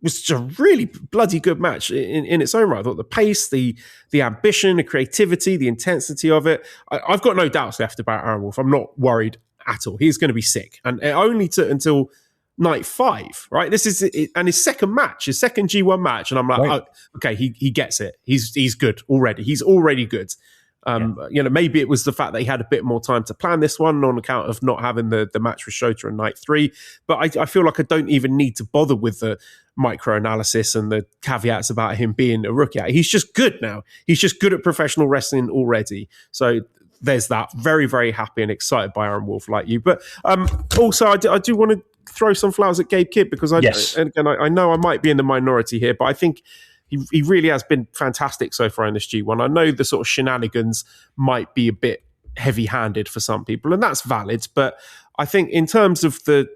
was just a really bloody good match in its own right. I thought the pace, the ambition, the creativity, the intensity of it, I've got no doubts left about Aaron Wolf. I'm not worried at all. He's going to be sick. And it only took until night 5, right? This is it, and his second G1 match. And I'm like, right. Oh, okay, he gets it. He's good already. He's already good. Maybe it was the fact that he had a bit more time to plan this one on account of not having the match with Shota in night 3. But I feel like I don't even need to bother with the micro analysis and the caveats about him being a rookie. He's just good now. He's just good at professional wrestling already. So there's that. Very, very happy and excited by Aaron Wolf like you. But also, I do want to throw some flowers at Gabe Kidd because I know I might be in the minority here, but I think he really has been fantastic so far in this G1. I know the sort of shenanigans might be a bit heavy-handed for some people, and that's valid. But I think in terms of the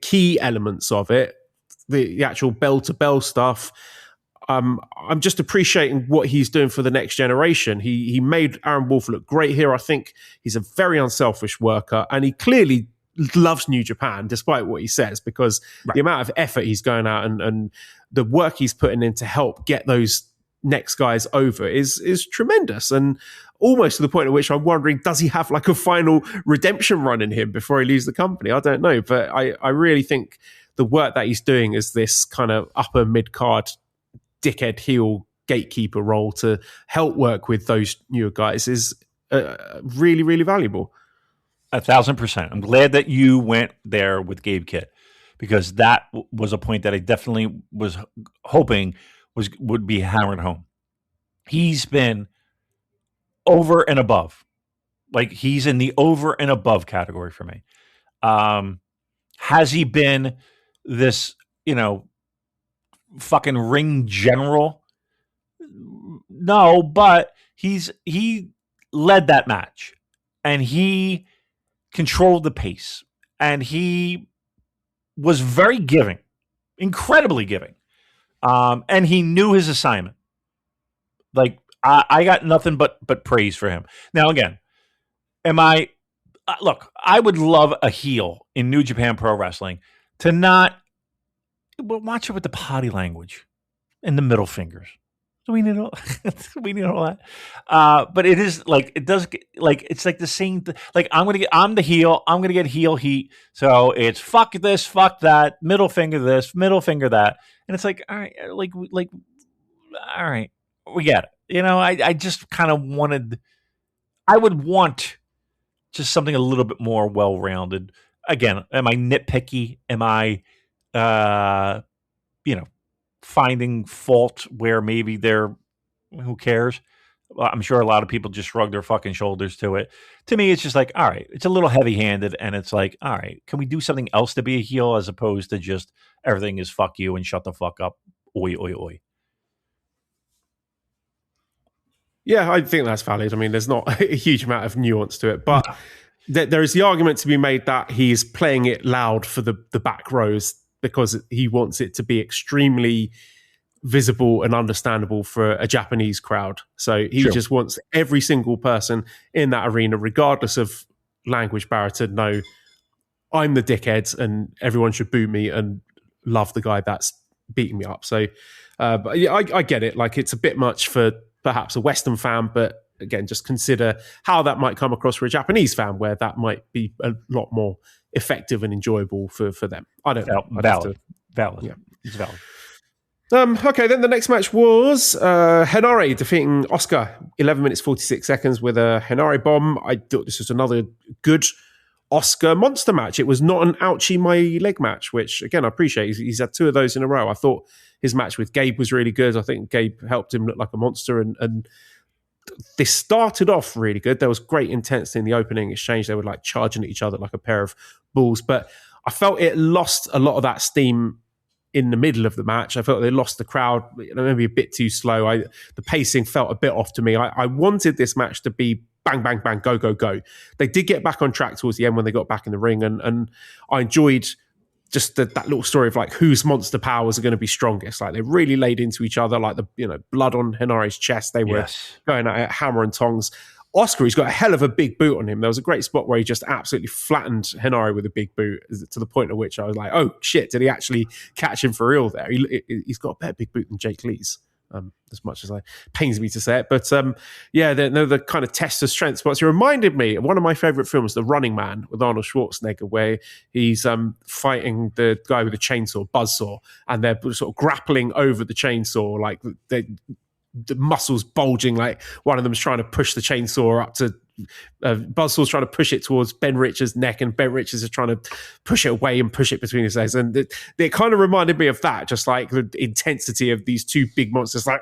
key elements of it, the actual bell-to-bell stuff, I'm just appreciating what he's doing for the next generation. He made Aaron Wolf look great here. I think he's a very unselfish worker, and he clearly loves New Japan, despite what he says, because the amount of effort he's going out and the work he's putting in to help get those next guys over is tremendous. And almost to the point at which I'm wondering, does he have like a final redemption run in him before he leaves the company? I don't know. But I really think the work that he's doing as this kind of upper mid-card dickhead heel gatekeeper role to help work with those newer guys is really, really valuable. 1,000%. I'm glad that you went there with Gabe Kidd, because that was a point that I definitely was hoping would be hammered home. He's been over and above. Like, he's in the over and above category for me. Has he been this, fucking ring general? No, but he led that match, and he controlled the pace, and he was very giving, incredibly giving. And he knew his assignment. Like, I got nothing but praise for him. Now, again, look, I would love a heel in New Japan Pro Wrestling to not, watch it with the potty language and the middle fingers. Do we need all, that? But it is like, it does, like, it's like the same, like, I'm the heel, I'm going to get heel heat. So it's fuck this, fuck that, middle finger this, middle finger that. And it's like, all right, all right, we get it. I just kind of I would want just something a little bit more well-rounded. Again, am I nitpicky? Am I, finding fault where maybe who cares? Well, I'm sure a lot of people just shrug their fucking shoulders to it. To me, it's just like, all right, it's a little heavy-handed, and it's like, all right, can we do something else to be a heel as opposed to just everything is fuck you and shut the fuck up, oi, oi, oi. Yeah, I think that's valid. I mean, there's not a huge amount of nuance to it, but there is the argument to be made that he's playing it loud for the back rows because he wants it to be extremely visible and understandable for a Japanese crowd. So he just wants every single person in that arena, regardless of language barrier, to know I'm the dickhead and everyone should boo me and love the guy that's beating me up. So but yeah, I get it. Like, it's a bit much for perhaps a Western fan, but again, just consider how that might come across for a Japanese fan, where that might be a lot more effective and enjoyable for them. I don't know. Valid. Yeah. It's valid. Okay, then the next match was Henare defeating Oscar, 11 minutes 46 seconds with a Henare bomb. I thought this was another good Oscar monster match. It was not an ouchie my leg match, which again I appreciate. He's had two of those in a row. I thought his match with Gabe was really good. I think Gabe helped him look like a monster, and this started off really good. There was great intensity in the opening exchange. They were like charging at each other like a pair of bulls, but I felt it lost a lot of that steam in the middle of the match. I felt they lost the crowd, maybe a bit too slow. The pacing felt a bit off to me. I wanted this match to be bang, bang, bang, go, go, go. They did get back on track towards the end when they got back in the ring, and I enjoyed just that little story of like whose monster powers are going to be strongest. Like, they really laid into each other, like the blood on Henare's chest. They were going at it, hammer and tongs. Oscar, he's got a hell of a big boot on him. There was a great spot where he just absolutely flattened Henare with a big boot, to the point at which I was like, oh shit, did he actually catch him for real there? He's got a better big boot than Jake Lee's. As much as it pains me to say it. But the kind of test of strength spots. It reminded me of one of my favorite films, The Running Man, with Arnold Schwarzenegger, where he's fighting the guy with the chainsaw, Buzzsaw, and they're sort of grappling over the chainsaw, like the muscles bulging, like one of them's trying to push the chainsaw up to Buzzsaw's trying to push it towards Ben Richards' neck, and Ben Richards is trying to push it away and push it between his legs. And it kind of reminded me of that, just like the intensity of these two big monsters, like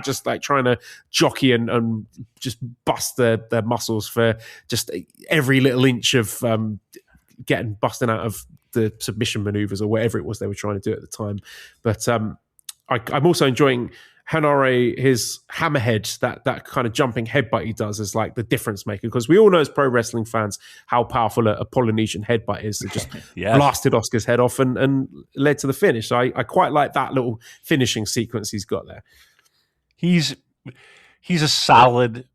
just like trying to jockey and just bust their muscles for just every little inch of getting busting out of the submission maneuvers or whatever it was they were trying to do at the time. But I'm also enjoying Henare, his hammerhead, that kind of jumping headbutt he does, is like the difference maker, because we all know as pro wrestling fans how powerful a Polynesian headbutt is. It just blasted Oscar's head off and led to the finish. So I quite like that little finishing sequence he's got there. He's a solid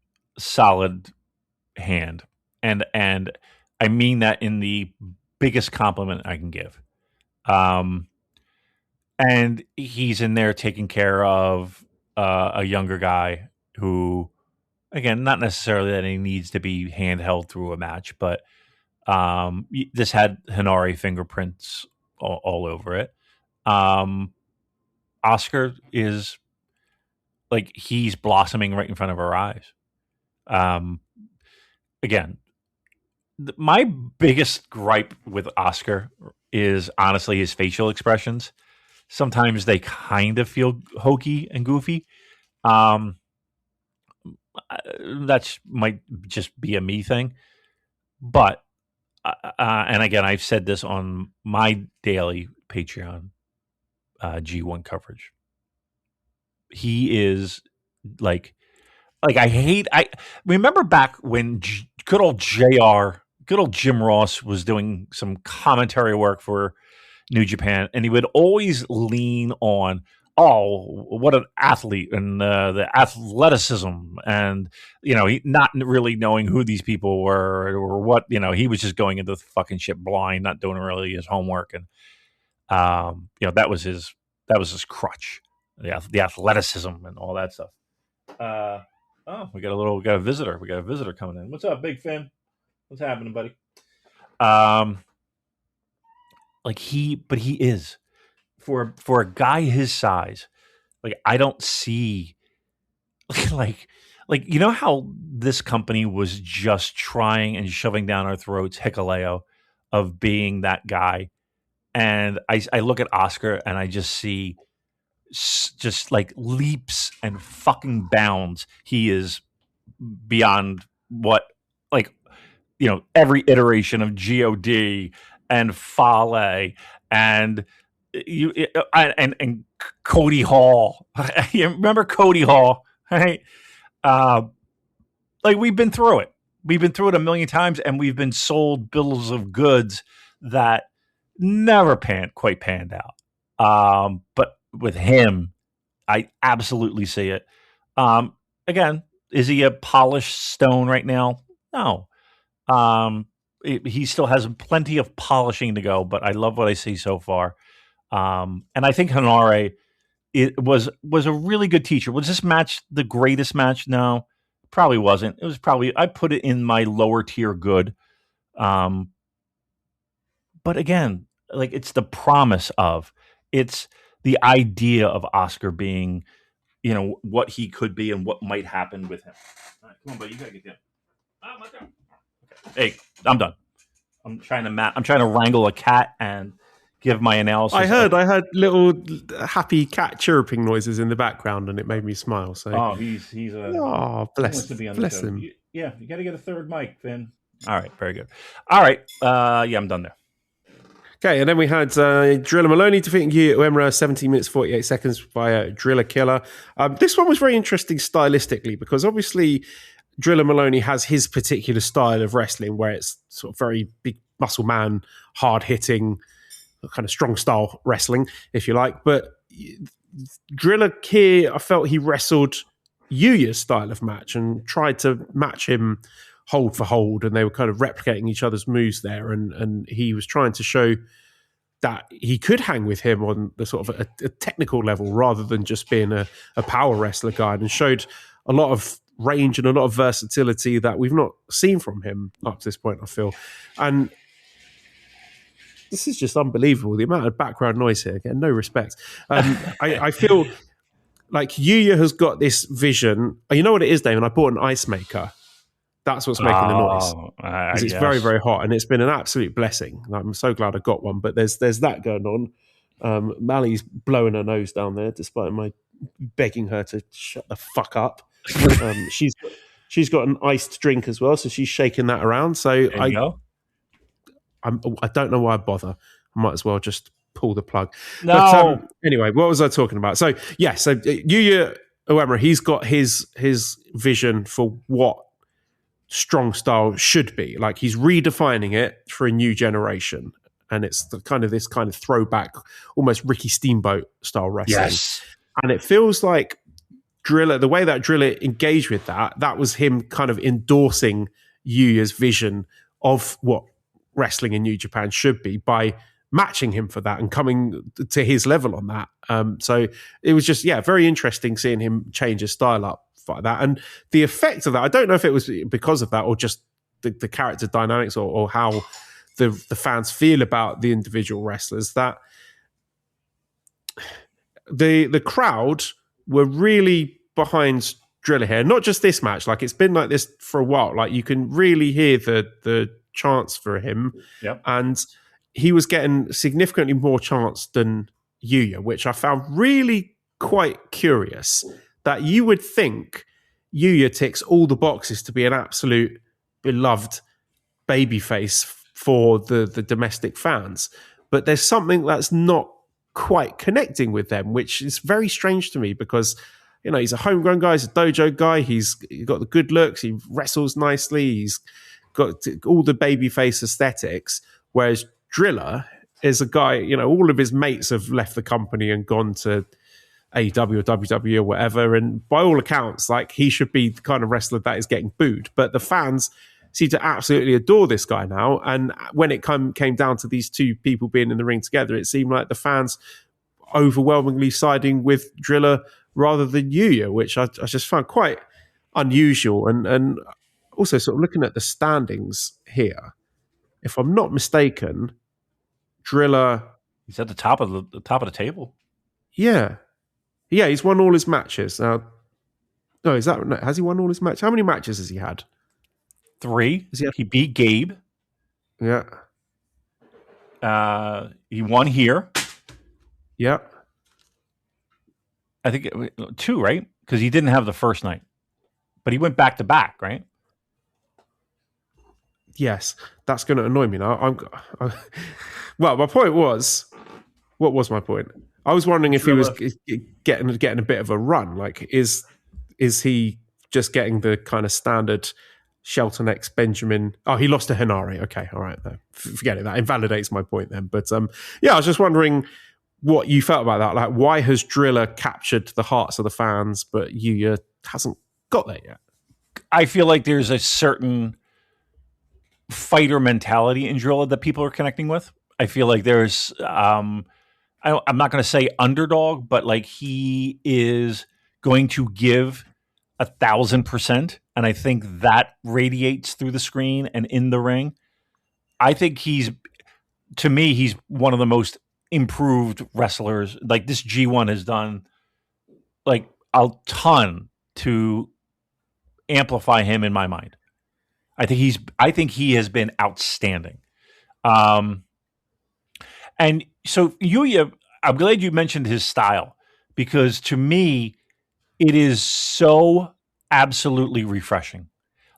hand, and I mean that in the biggest compliment I can give. And he's in there taking care of a younger guy who, again, not necessarily that he needs to be handheld through a match, but this had Hinari fingerprints all over it. Oscar is like, he's blossoming right in front of our eyes. Again, my biggest gripe with Oscar is honestly his facial expressions. Sometimes they kind of feel hokey and goofy. That might just be a me thing. But, and again, I've said this on my daily Patreon G1 coverage. He is like I remember back when good old Jim Ross was doing some commentary work for New Japan, and he would always lean on, oh, what an athlete, and the athleticism, and he not really knowing who these people were or what, he was just going into the fucking shit blind, not doing really his homework, and that was his crutch, the athleticism and all that stuff. We got a visitor. We got a visitor coming in. What's up, Big Finn? What's happening, buddy? But he is for a guy his size. Like, I don't see like how this company was just trying and shoving down our throats Hikuleo of being that guy, and I look at Oscar and I just see just like leaps and fucking bounds. He is beyond what, every iteration of God and Fale and Cody Hall. You remember Cody Hall, right? We've been through it. We've been through it a million times, and we've been sold bills of goods that never quite panned out. But with him, I absolutely see it. Again, is he a polished stone right now? No. He still has plenty of polishing to go, but I love what I see so far. And I think Hinari was a really good teacher. Was this match the greatest match? No, probably wasn't. It was probably, I put it in my lower tier good. But again, it's the promise of, it's the idea of Oscar being, what he could be and what might happen with him. All right, come on, buddy, you gotta get down. Oh, my turn. Okay. Hey, I'm done. I'm trying to wrangle a cat and give my analysis. I heard little happy cat chirping noises in the background, and it made me smile. So, he's bless him. You got to get a third mic, Finn. All right, very good. All right, I'm done there. Okay, and then we had Drilla Moloney defeating Yuya Uemura 17 minutes 48 seconds via Drilla Killer. This one was very interesting stylistically, because obviously Drilla Moloney has his particular style of wrestling where it's sort of very big muscle man, hard hitting, kind of strong style wrestling, if you like. But Drilla here, I felt he wrestled Yuya's style of match and tried to match him hold for hold, and they were kind of replicating each other's moves there, and he was trying to show that he could hang with him on the sort of a technical level rather than just being a power wrestler guy, and showed a lot of range and a lot of versatility that we've not seen from him up to this point, I feel. And this is just unbelievable, the amount of background noise here. Again, no respect. I feel like Yuya has got this vision. You know what it is, Damon? I bought an ice maker. That's what's making the noise. Because it's very, very hot, and it's been an absolute blessing. I'm so glad I got one. But there's that going on. Mally's blowing her nose down there, despite my begging her to shut the fuck up. She's got an iced drink as well, so she's shaking that around. So I don't know why I bother. I might as well just pull the plug. No. But, anyway, what was I talking about? So Yuya Uemura, he's got his vision for what strong style should be. Like, he's redefining it for a new generation, and it's this kind of throwback, almost Ricky Steamboat style wrestling. Yes. And it feels like Drilla, the way that Drilla engaged with that was him kind of endorsing Yuya's vision of what wrestling in New Japan should be by matching him for that and coming to his level on that. So it was just, very interesting seeing him change his style up like that. And the effect of that, I don't know if it was because of that or just the character dynamics or how the fans feel about the individual wrestlers, that the crowd were really behind Drilla here. Not just this match, like it's been like this for a while. Like you can really hear the chants for him. Yep. And he was getting significantly more chants than Yuya, which I found really quite curious. That you would think Yuya ticks all the boxes to be an absolute beloved babyface for the domestic fans. But there's something that's not quite connecting with them, which is very strange to me because, he's a homegrown guy, he's a dojo guy, he's got the good looks, he wrestles nicely, he's got all the babyface aesthetics, whereas Drilla is a guy, all of his mates have left the company and gone to AEW or WWE or whatever, and by all accounts, like he should be the kind of wrestler that is getting booed. But the fans seem to absolutely adore this guy now. And when it came down to these two people being in the ring together, it seemed like the fans overwhelmingly siding with Drilla rather than Yuya, which I just found quite unusual. And also sort of looking at the standings here, if I'm not mistaken, Drilla, he's at the top of the table. Yeah, he's won all his matches. Now, has he won all his matches? How many matches has he had? 3. He beat Gabe. Yeah. He won here. Yeah. I think 2, right? Because he didn't have the first night. But he went back to back, right? Yes. That's going to annoy me now. Well, my point was... What was my point? I was wondering if he was getting a bit of a run. Like, is he just getting the kind of standard Shelton X Benjamin? Oh, he lost to Hinari. Okay, all right. Forget it. That invalidates my point then. But I was just wondering what you felt about that. Like, why has Drilla captured the hearts of the fans, but Yuya hasn't got there yet? I feel like there's a certain fighter mentality in Drilla that people are connecting with. I feel like there's... I'm not going to say underdog, but like he is going to give 1,000%. And I think that radiates through the screen and in the ring. I think he's one of the most improved wrestlers. Like this G1 has done like a ton to amplify him in my mind. I think he has been outstanding. And so Yuya, I'm glad you mentioned his style because to me, it is so absolutely refreshing.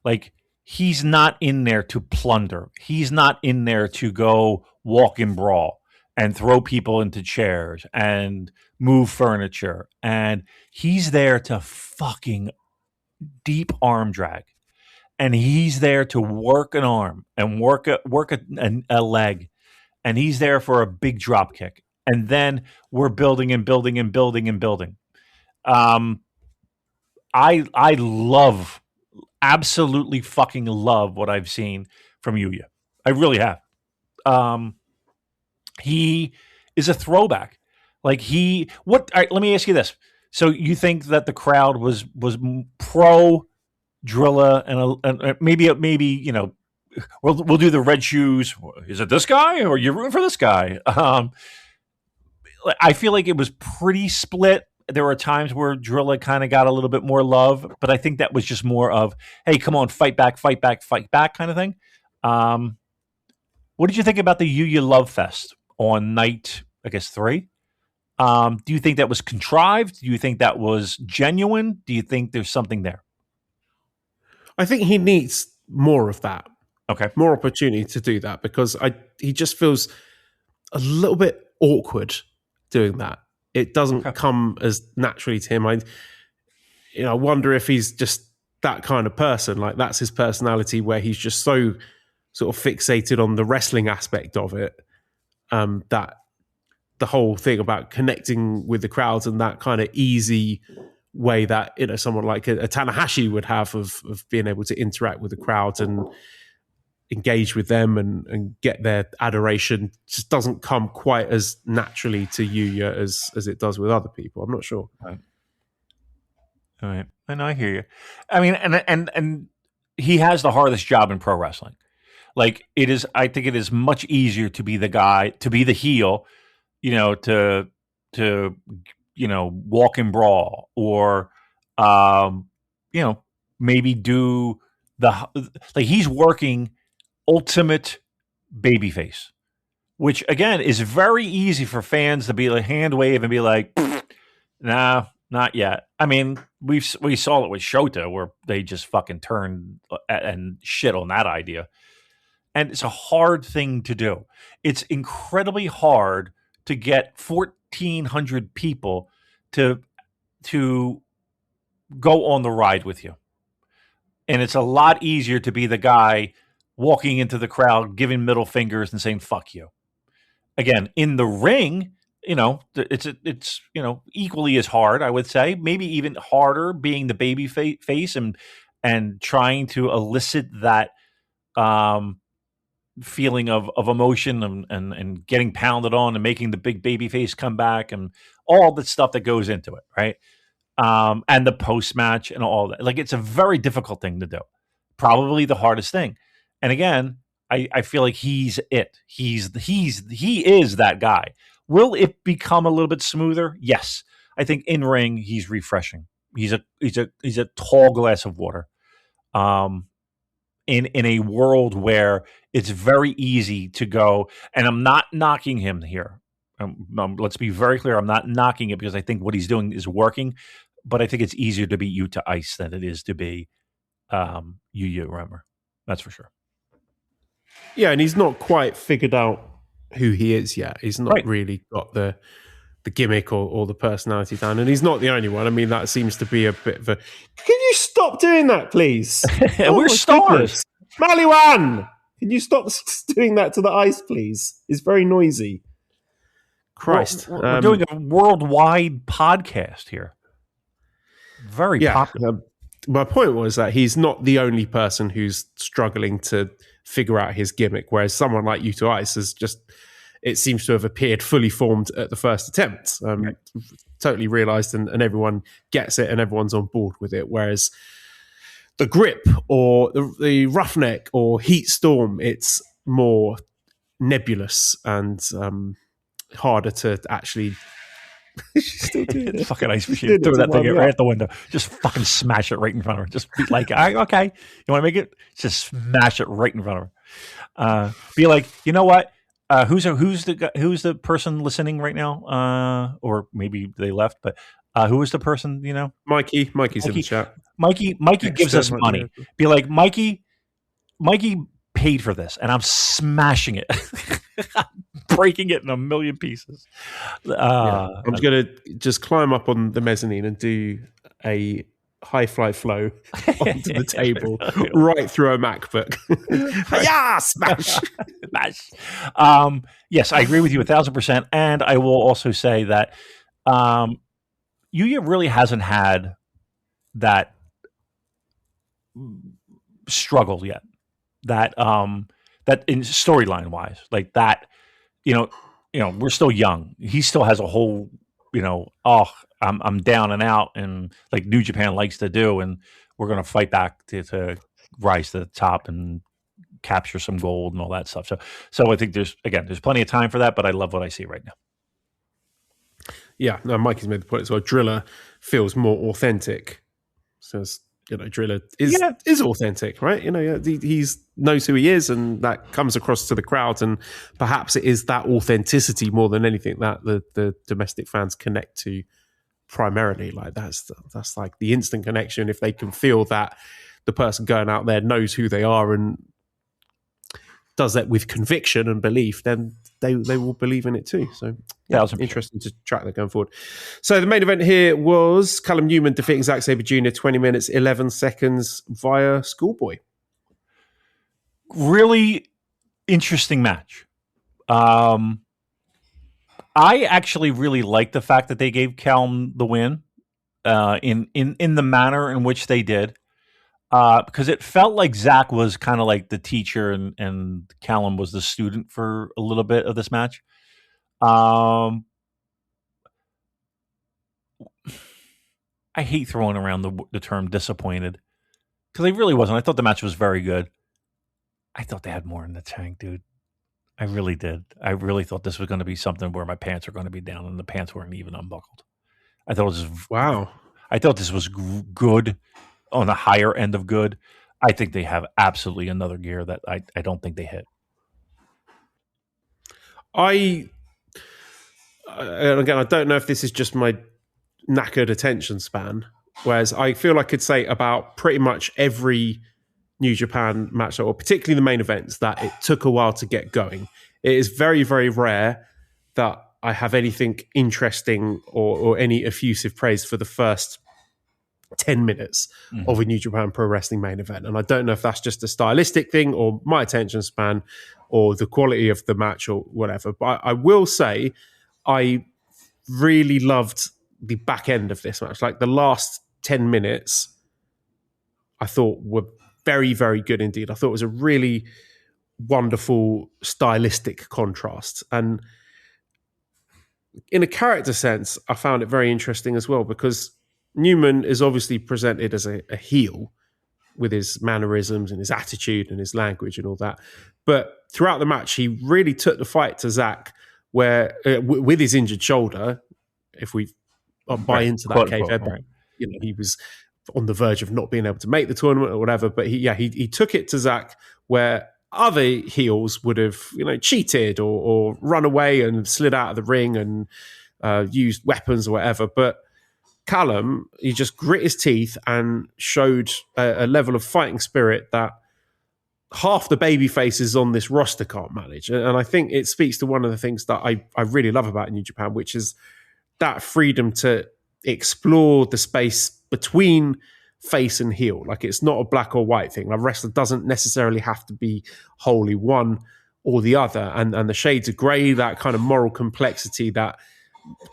Like he's not in there to plunder. He's not in there to go walk and brawl and throw people into chairs and move furniture. And he's there to fucking deep arm drag. And he's there to work an arm and work a leg. And he's there for a big drop kick. And then we're building and building and building and building. I absolutely fucking love what I've seen from Yuya. I really have. He is a throwback. Like all right, let me ask you this. So you think that the crowd was pro Drilla and maybe you know, we'll do the red shoes. Is it this guy or you're rooting for this guy? I feel like it was pretty split. There were times where Drilla kind of got a little bit more love, but I think that was just more of, hey, come on, fight back kind of thing. What did you think about the Yuya Love Fest on night, I guess, 3? Do you think that was contrived? Do you think that was genuine? Do you think there's something there? I think he needs more of that. Okay. More opportunity to do that because he just feels a little bit awkward doing that. It doesn't come as naturally to him. I wonder if he's just that kind of person. Like that's his personality, where he's just so sort of fixated on the wrestling aspect of it, that the whole thing about connecting with the crowds and that kind of easy way that someone like a Tanahashi would have of being able to interact with the crowd, and engage with them and get their adoration just doesn't come quite as naturally to Yuya as it does with other people. I'm not sure. Right. All right. And I hear you. I mean, and he has the hardest job in pro wrestling. Like I think it is much easier to be the guy, to be the heel, to walk and brawl, or maybe do he's working ultimate babyface, which again is very easy for fans to be like hand wave and be like, nah, not yet. I mean, we saw it with Shota where they just fucking turned and shit on that idea. And it's a hard thing to do. It's incredibly hard to get 1,400 people to go on the ride with you. And it's a lot easier to be the guy walking into the crowd, giving middle fingers and saying, fuck you. Again, in the ring, it's equally as hard, I would say, maybe even harder being the baby face and trying to elicit that feeling of emotion and getting pounded on and making the big baby face come back and all the stuff that goes into it, right? And the post match and all that. Like, it's a very difficult thing to do. Probably the hardest thing. And again, I feel like he's it. He is that guy. Will it become a little bit smoother? Yes. I think in ring he's refreshing. He's a tall glass of water. In a world where it's very easy to go, and I'm not knocking him here. Let's be very clear. I'm not knocking it because I think what he's doing is working, but I think it's easier to be Yuto-Ice than it is to be Yuya Uemura. That's for sure. Yeah, and he's not quite figured out who he is yet. He's not really got the gimmick or the personality down, and he's not the only one. I mean, that seems to be a bit of a... Can you stop doing that, please? We're stars. Maliwan! Can you stop doing that to the ice, please? It's very noisy. Christ. We're doing a worldwide podcast here. Very popular. My point was that he's not the only person who's struggling to figure out his gimmick, whereas someone like Yuto-Ice has just... It seems to have appeared fully formed at the first attempt. Totally realised, and everyone gets it, and everyone's on board with it. Whereas the grip or the roughneck or heat storm, it's more nebulous and harder to actually. She's still doing it. Fucking ice machine. Throw that thing right at the window. Just fucking smash it right in front of her. Just be like, okay, you want to make it? Just smash it right in front of her. Be like, you know what? Who's the person listening right now? Or maybe they left, but who is the person? Mikey's in the chat. Mikey gives us money. Be like, Mikey paid for this, and I'm smashing it, breaking it in a million pieces. I'm just gonna just climb up on the mezzanine and do a high fly flow onto the table right through a MacBook. Yeah, smash. Yes, I agree with you 1,000%. And I will also say that Yuya really hasn't had that struggle yet. That in storyline wise, like that, we're still young. He still has a whole, I'm down and out, and like New Japan likes to do, and we're going to fight back to rise to the top and capture some gold and all that stuff. So I think there's plenty of time for that, but I love what I see right now. Yeah, no, Mikey's made the point as well. Drilla feels more authentic. So, Drilla is authentic, right? He knows who he is, and that comes across to the crowd, and perhaps it is that authenticity more than anything that the domestic fans connect to primarily. Like that's like the instant connection. If they can feel that the person going out there knows who they are and does that with conviction and belief, then they will believe in it too. So interesting to track that going forward. So the main event here was Callum Newman defeating Zack Sabre Jr. 20 minutes 11 seconds via Schoolboy. Really interesting match. I actually really like the fact that they gave Callum the win in the manner in which they did. because it felt like Zack was kind of like the teacher and Callum was the student for a little bit of this match. I hate throwing around the term disappointed because I really wasn't. I thought the match was very good. I thought they had more in the tank, dude. I really did. I really thought this was going to be something where my pants are going to be down and the pants weren't even unbuckled. I thought it was Wow. I thought this was good on the higher end of good. I think they have absolutely another gear that I don't think they hit. And again, I don't know if this is just my knackered attention span, whereas I feel I could say about pretty much every New Japan match, or particularly the main events, that it took a while to get going. It is very, very rare that I have anything interesting or any effusive praise for the first 10 minutes of a New Japan Pro Wrestling main event. And I don't know if that's just a stylistic thing or my attention span or the quality of the match or whatever. But I will say I really loved the back end of this match. Like the last 10 minutes, I thought were very, very good indeed. I thought it was a really wonderful stylistic contrast. And in a character sense, I found it very interesting as well, because Newman is obviously presented as a heel with his mannerisms and his attitude and his language and all that. But throughout the match, he really took the fight to Zack, where with his injured shoulder, if we buy into that kayfabe, right. He was on the verge of not being able to make the tournament or whatever. But he took it to Zack, where other heels would have cheated or run away and slid out of the ring and used weapons or whatever. But Callum, he just grit his teeth and showed a level of fighting spirit that half the baby faces on this roster can't manage. And I think it speaks to one of the things that I really love about New Japan, which is that freedom to explore the space between face and heel. Like, it's not a black or white thing. A wrestler doesn't necessarily have to be wholly one or the other. And the shades of grey, that kind of moral complexity that,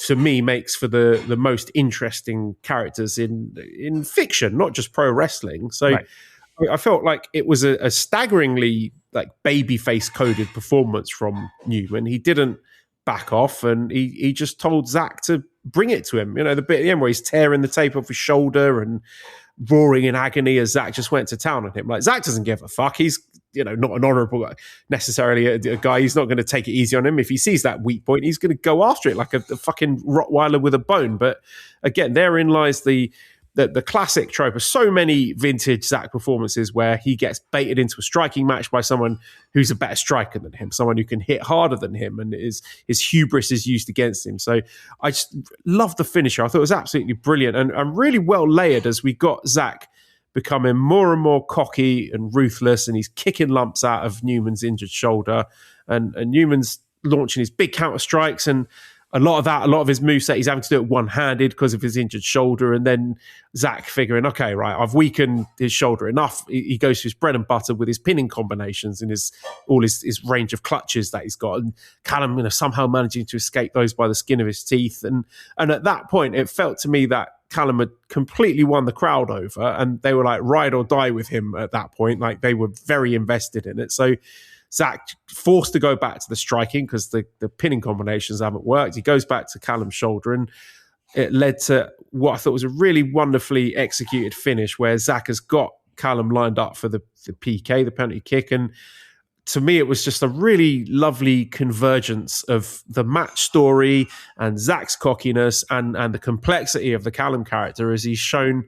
to me, makes for the most interesting characters in fiction, not just pro wrestling. So right. I felt like it was a staggeringly babyface coded performance from Newman. He didn't back off, and he just told Zack to bring it to him. The bit at the end where he's tearing the tape off his shoulder and roaring in agony as Zack just went to town on him. Like, Zack doesn't give a fuck. He's not an honourable necessarily a guy. He's not going to take it easy on him. If he sees that weak point, he's going to go after it like a fucking Rottweiler with a bone. But again, therein lies the classic trope of so many vintage Zack performances where he gets baited into a striking match by someone who's a better striker than him, someone who can hit harder than him, and his hubris is used against him. So I just love the finisher. I thought it was absolutely brilliant and really well layered as we got Zack becoming more and more cocky and ruthless, and he's kicking lumps out of Newman's injured shoulder, and Newman's launching his big counter strikes, and a lot of his moveset, he's having to do it one-handed because of his injured shoulder. And then Zack figuring, okay, right, I've weakened his shoulder enough. He goes to his bread and butter with his pinning combinations and his range of clutches that he's got. And Callum, somehow managing to escape those by the skin of his teeth. And at that point, it felt to me that Callum had completely won the crowd over, and they were like ride or die with him at that point. Like, they were very invested in it. So Zack forced to go back to the striking because the pinning combinations haven't worked. He goes back to Callum's shoulder, and it led to what I thought was a really wonderfully executed finish where Zack has got Callum lined up for the PK, the penalty kick. And to me, it was just a really lovely convergence of the match story and Zack's cockiness and the complexity of the Callum character, as he's shown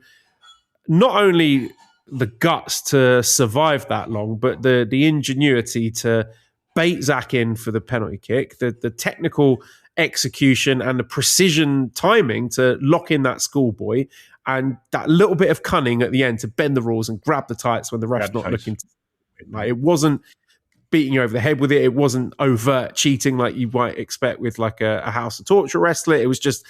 not only the guts to survive that long, but the ingenuity to bait Zack in for the penalty kick, the technical execution and the precision timing to lock in that schoolboy, and that little bit of cunning at the end to bend the rules and grab the tights when the ref's not looking. Like, it wasn't beating you over the head with it. It wasn't overt cheating like you might expect with like a House of Torture wrestler. It was just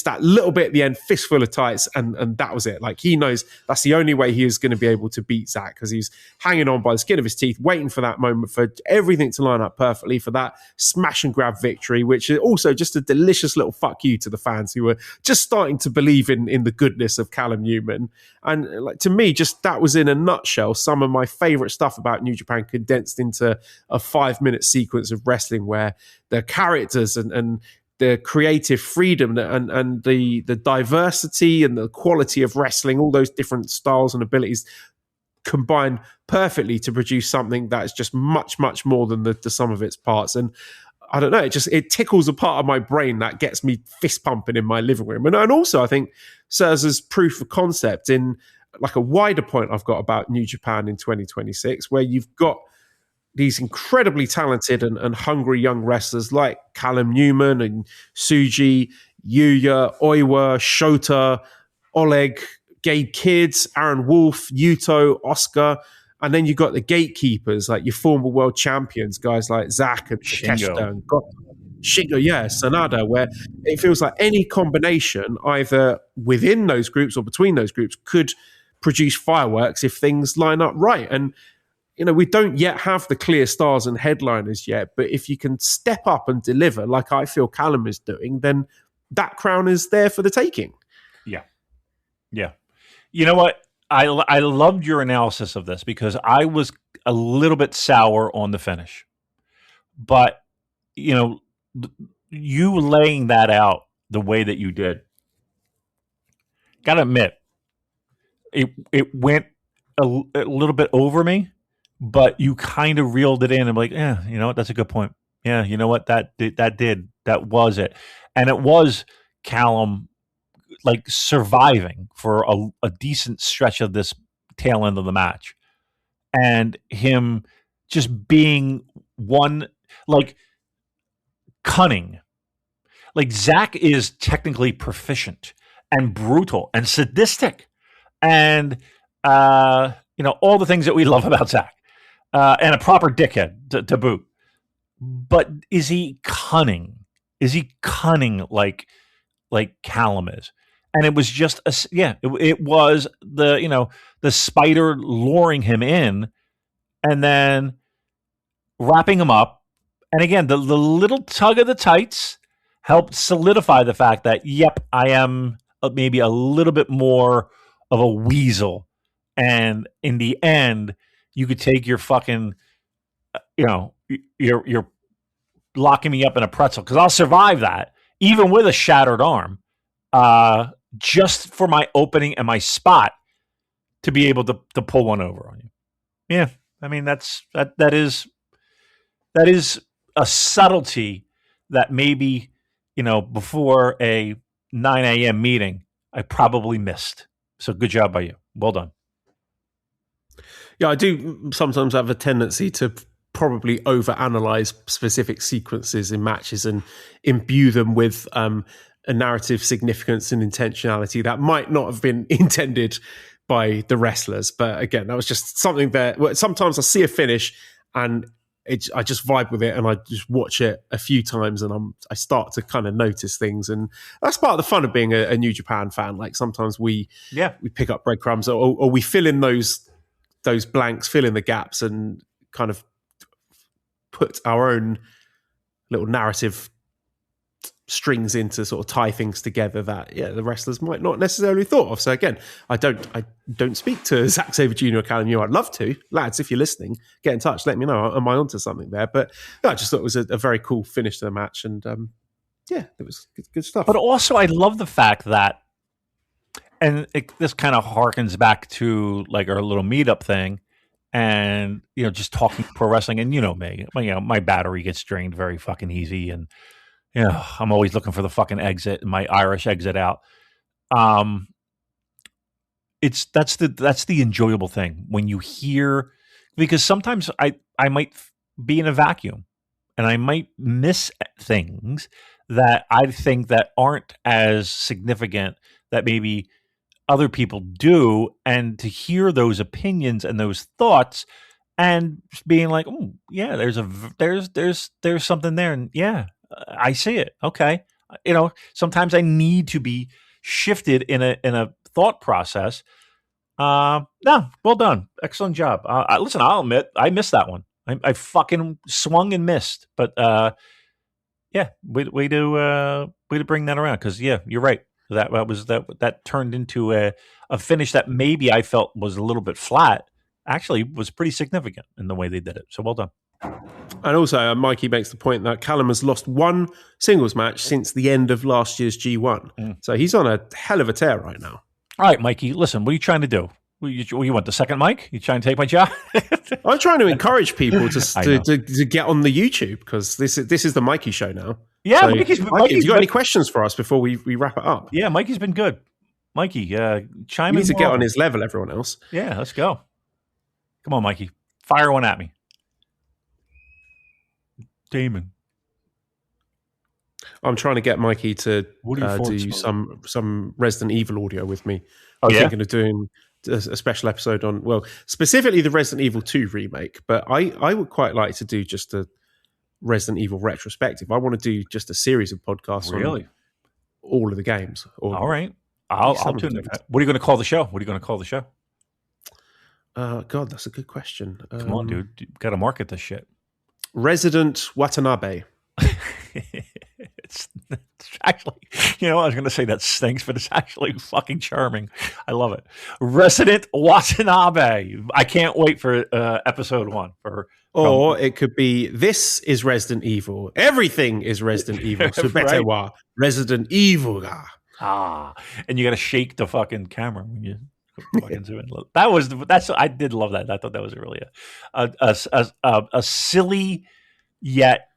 that little bit at the end, fistful of tights, and that was it. Like, he knows that's the only way he is going to be able to beat Zack, because he's hanging on by the skin of his teeth, waiting for that moment, for everything to line up perfectly for that smash and grab victory, which is also just a delicious little fuck you to the fans who were just starting to believe in the goodness of Callum Newman. And like, to me, just that was in a nutshell some of my favorite stuff about New Japan, condensed into a 5-minute sequence of wrestling where the characters and the creative freedom and the diversity and the quality of wrestling, all those different styles and abilities combine perfectly to produce something that is just much, much more than the sum of its parts. And I don't know, it tickles a part of my brain that gets me fist pumping in my living room. And also I think serves as proof of concept in like a wider point I've got about New Japan in 2026, where you've got these incredibly talented and hungry young wrestlers like Callum Newman and Suji, Yuya, Oiwa, Shota, Oleg, Gabe Kidd, Aaron Wolf, Yuto, Oscar. And then you've got the gatekeepers, like your former world champions, guys like Zack and Takeshita and Shingo, SANADA, where it feels like any combination, either within those groups or between those groups, could produce fireworks if things line up right. And we don't yet have the clear stars and headliners yet, but if you can step up and deliver like I feel Callum is doing, then that crown is there for the taking. Yeah. Yeah. You know what? I loved your analysis of this, because I was a little bit sour on the finish. But, you laying that out the way that you did, got to admit, it went a little bit over me. But you kind of reeled it in and like, yeah, you know what? That's a good point. Yeah, you know what? That was it. And it was Callum like surviving for a decent stretch of this tail end of the match. And him just being one, like, cunning. Like, Zack is technically proficient and brutal and sadistic and, all the things that we love about Zack. And a proper dickhead to boot. But is he cunning? Is he cunning like Callum is? And it was just it was the spider luring him in and then wrapping him up. And again, the little tug of the tights helped solidify the fact that, yep, I am maybe a little bit more of a weasel. And in the end, you could take your fucking, you're locking me up in a pretzel, because I'll survive that, even with a shattered arm, just for my opening and my spot to be able to pull one over on you. Yeah, I mean that is a subtlety that maybe before a 9 a.m. meeting I probably missed. So good job by you. Well done. Yeah, I do sometimes have a tendency to probably overanalyze specific sequences in matches and imbue them with a narrative significance and intentionality that might not have been intended by the wrestlers. But again, that was just something that sometimes I see a finish and I just vibe with it, and I just watch it a few times, and I start to kind of notice things, and that's part of the fun of being a New Japan fan. Like, sometimes we pick up breadcrumbs, or we fill in those blanks, fill in the gaps, and kind of put our own little narrative strings in to sort of tie things together that the wrestlers might not necessarily thought of. So again, I don't speak to Zack Sabre Jr. or Callum Newman. I'd love to. Lads, if you're listening, get in touch, let me know, am I onto something there? But I just thought it was a very cool finish to the match, and it was good stuff. But also, I love the fact that, and this kind of harkens back to like our little meetup thing, and just talking pro wrestling, and me, my battery gets drained very fucking easy, and I'm always looking for the fucking exit, my Irish exit out. That's the enjoyable thing when you hear, because sometimes I might be in a vacuum and I might miss things that I think that aren't as significant that maybe other people do, and to hear those opinions and those thoughts and being like, oh yeah, there's something there, and yeah, I see it. Okay, sometimes I need to be shifted in a thought process. No, well done, excellent job. Listen, I'll admit I missed that one. I fucking swung and missed, but yeah, way to bring that around, because yeah, you're right. That turned into a finish that maybe I felt was a little bit flat. Actually, was pretty significant in the way they did it. So well done. And also, Mikey makes the point that Callum has lost one singles match since the end of last year's G1. So he's on a hell of a tear right now. All right, Mikey, listen, what are you trying to do? You want the second mic? You trying to take my job? I'm trying to encourage people to get on the YouTube, because this is the Mikey show now. Yeah, so, Mikey's Mikey, have you got any questions for us before we wrap it up? Yeah, Mikey's been good. Mikey, chime in. You need to get on his level, everyone else. Yeah, let's go. Come on, Mikey. Fire one at me. Damon. I'm trying to get Mikey to do some Resident Evil audio with me. Oh, I'm thinking of doing a special episode on, well, specifically the Resident Evil 2 remake, but I would quite like to do just a Resident Evil retrospective. I want to do just a series of podcasts on all of the games. All right. I'll tune in. What are you going to call the show? God, that's a good question. Come on, dude. You got to market this shit. Resident Watanabe. It's actually, I was going to say that stinks, but it's actually fucking charming. I love it. Resident Watanabe. I can't wait for episode 1. Or it could be, this is Resident Evil. Everything is Resident Evil. So better wa Resident Evil. And you got to shake the fucking camera when you fucking zoom in. I did love that. I thought that was really a silly yet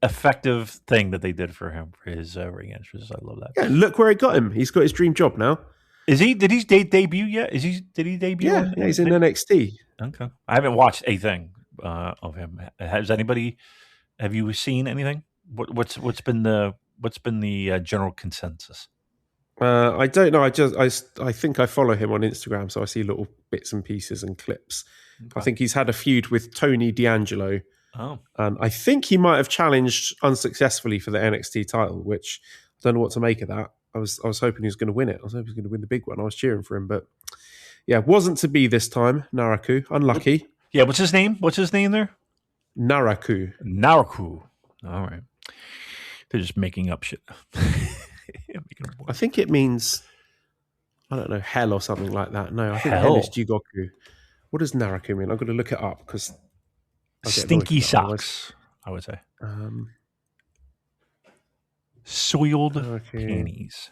effective thing that they did for him for his ring entrance. I love that. Yeah, look where it got him. He's got his dream job now. Is he? Did he debut yet? Did he debut? Yeah, he's in NXT. Okay, I haven't watched a thing of him. Have you seen anything? What's been the general consensus? I don't know. I think I follow him on Instagram, so I see little bits and pieces and clips. Okay. I think he's had a feud with Tony D'Angelo. Oh. And I think he might have challenged unsuccessfully for the NXT title, which I don't know what to make of that. I was hoping he was going to win it. I was hoping he was going to win the big one. I was cheering for him, but yeah, wasn't to be this time. Naraku, unlucky. Yeah, what's his name? What's his name there? Naraku. All right. They're just making up shit. I think it means, I don't know, hell or something like that. No, I think hell is Jigoku. What does Naraku mean? I'm going to look it up because stinky socks, I would say. Soiled panties.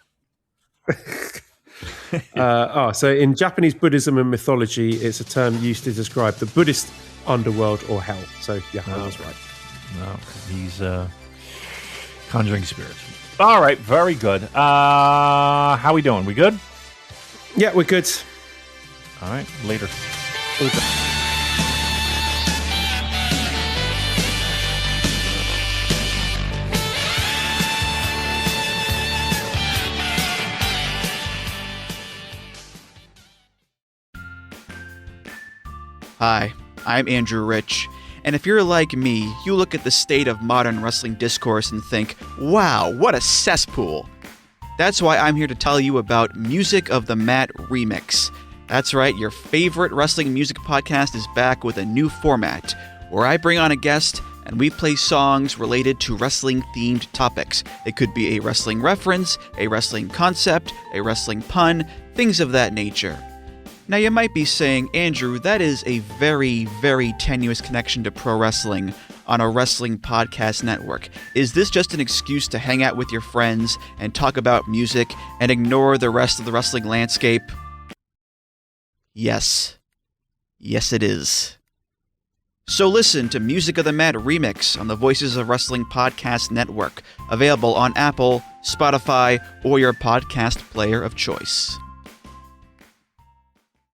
So in Japanese Buddhism and mythology, it's a term used to describe the Buddhist underworld or hell. So yeah, I was right. No, he's conjuring spirits. All right, very good. How we doing? We good? Yeah, we're good. All right, later. Hi, I'm Andrew Rich, and if you're like me, you look at the state of modern wrestling discourse and think, wow, what a cesspool. That's why I'm here to tell you about Music of the Mat Remix. That's right, your favorite wrestling music podcast is back with a new format, where I bring on a guest and we play songs related to wrestling-themed topics. It could be a wrestling reference, a wrestling concept, a wrestling pun, things of that nature. Now you might be saying, Andrew, that is a very, very tenuous connection to pro wrestling on a wrestling podcast network. Is this just an excuse to hang out with your friends and talk about music and ignore the rest of the wrestling landscape? Yes. Yes, it is. So listen to Music of the Mat Remix on the Voices of Wrestling Podcast Network, available on Apple, Spotify, or your podcast player of choice.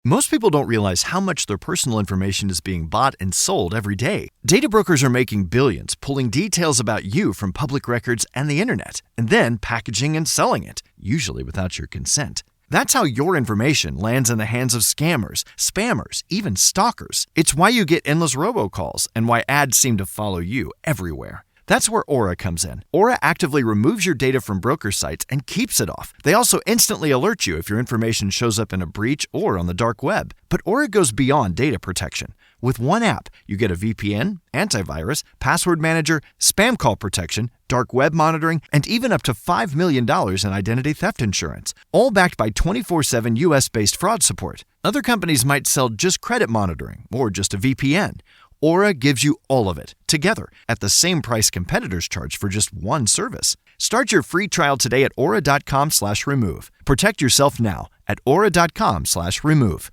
Most people don't realize how much their personal information is being bought and sold every day. Data brokers are making billions pulling details about you from public records and the internet, and then packaging and selling it, usually without your consent. That's how your information lands in the hands of scammers, spammers, even stalkers. It's why you get endless robocalls and why ads seem to follow you everywhere. That's where Aura comes in. Aura actively removes your data from broker sites and keeps it off. They also instantly alert you if your information shows up in a breach or on the dark web. But Aura goes beyond data protection. With one app, you get a VPN, antivirus, password manager, spam call protection, dark web monitoring, and even up to $5 million in identity theft insurance, all backed by 24/7 US-based fraud support. Other companies might sell just credit monitoring or just a VPN. Aura gives you all of it, together, at the same price competitors charge for just one service. Start your free trial today at aura.com/remove. Protect yourself now at aura.com/remove.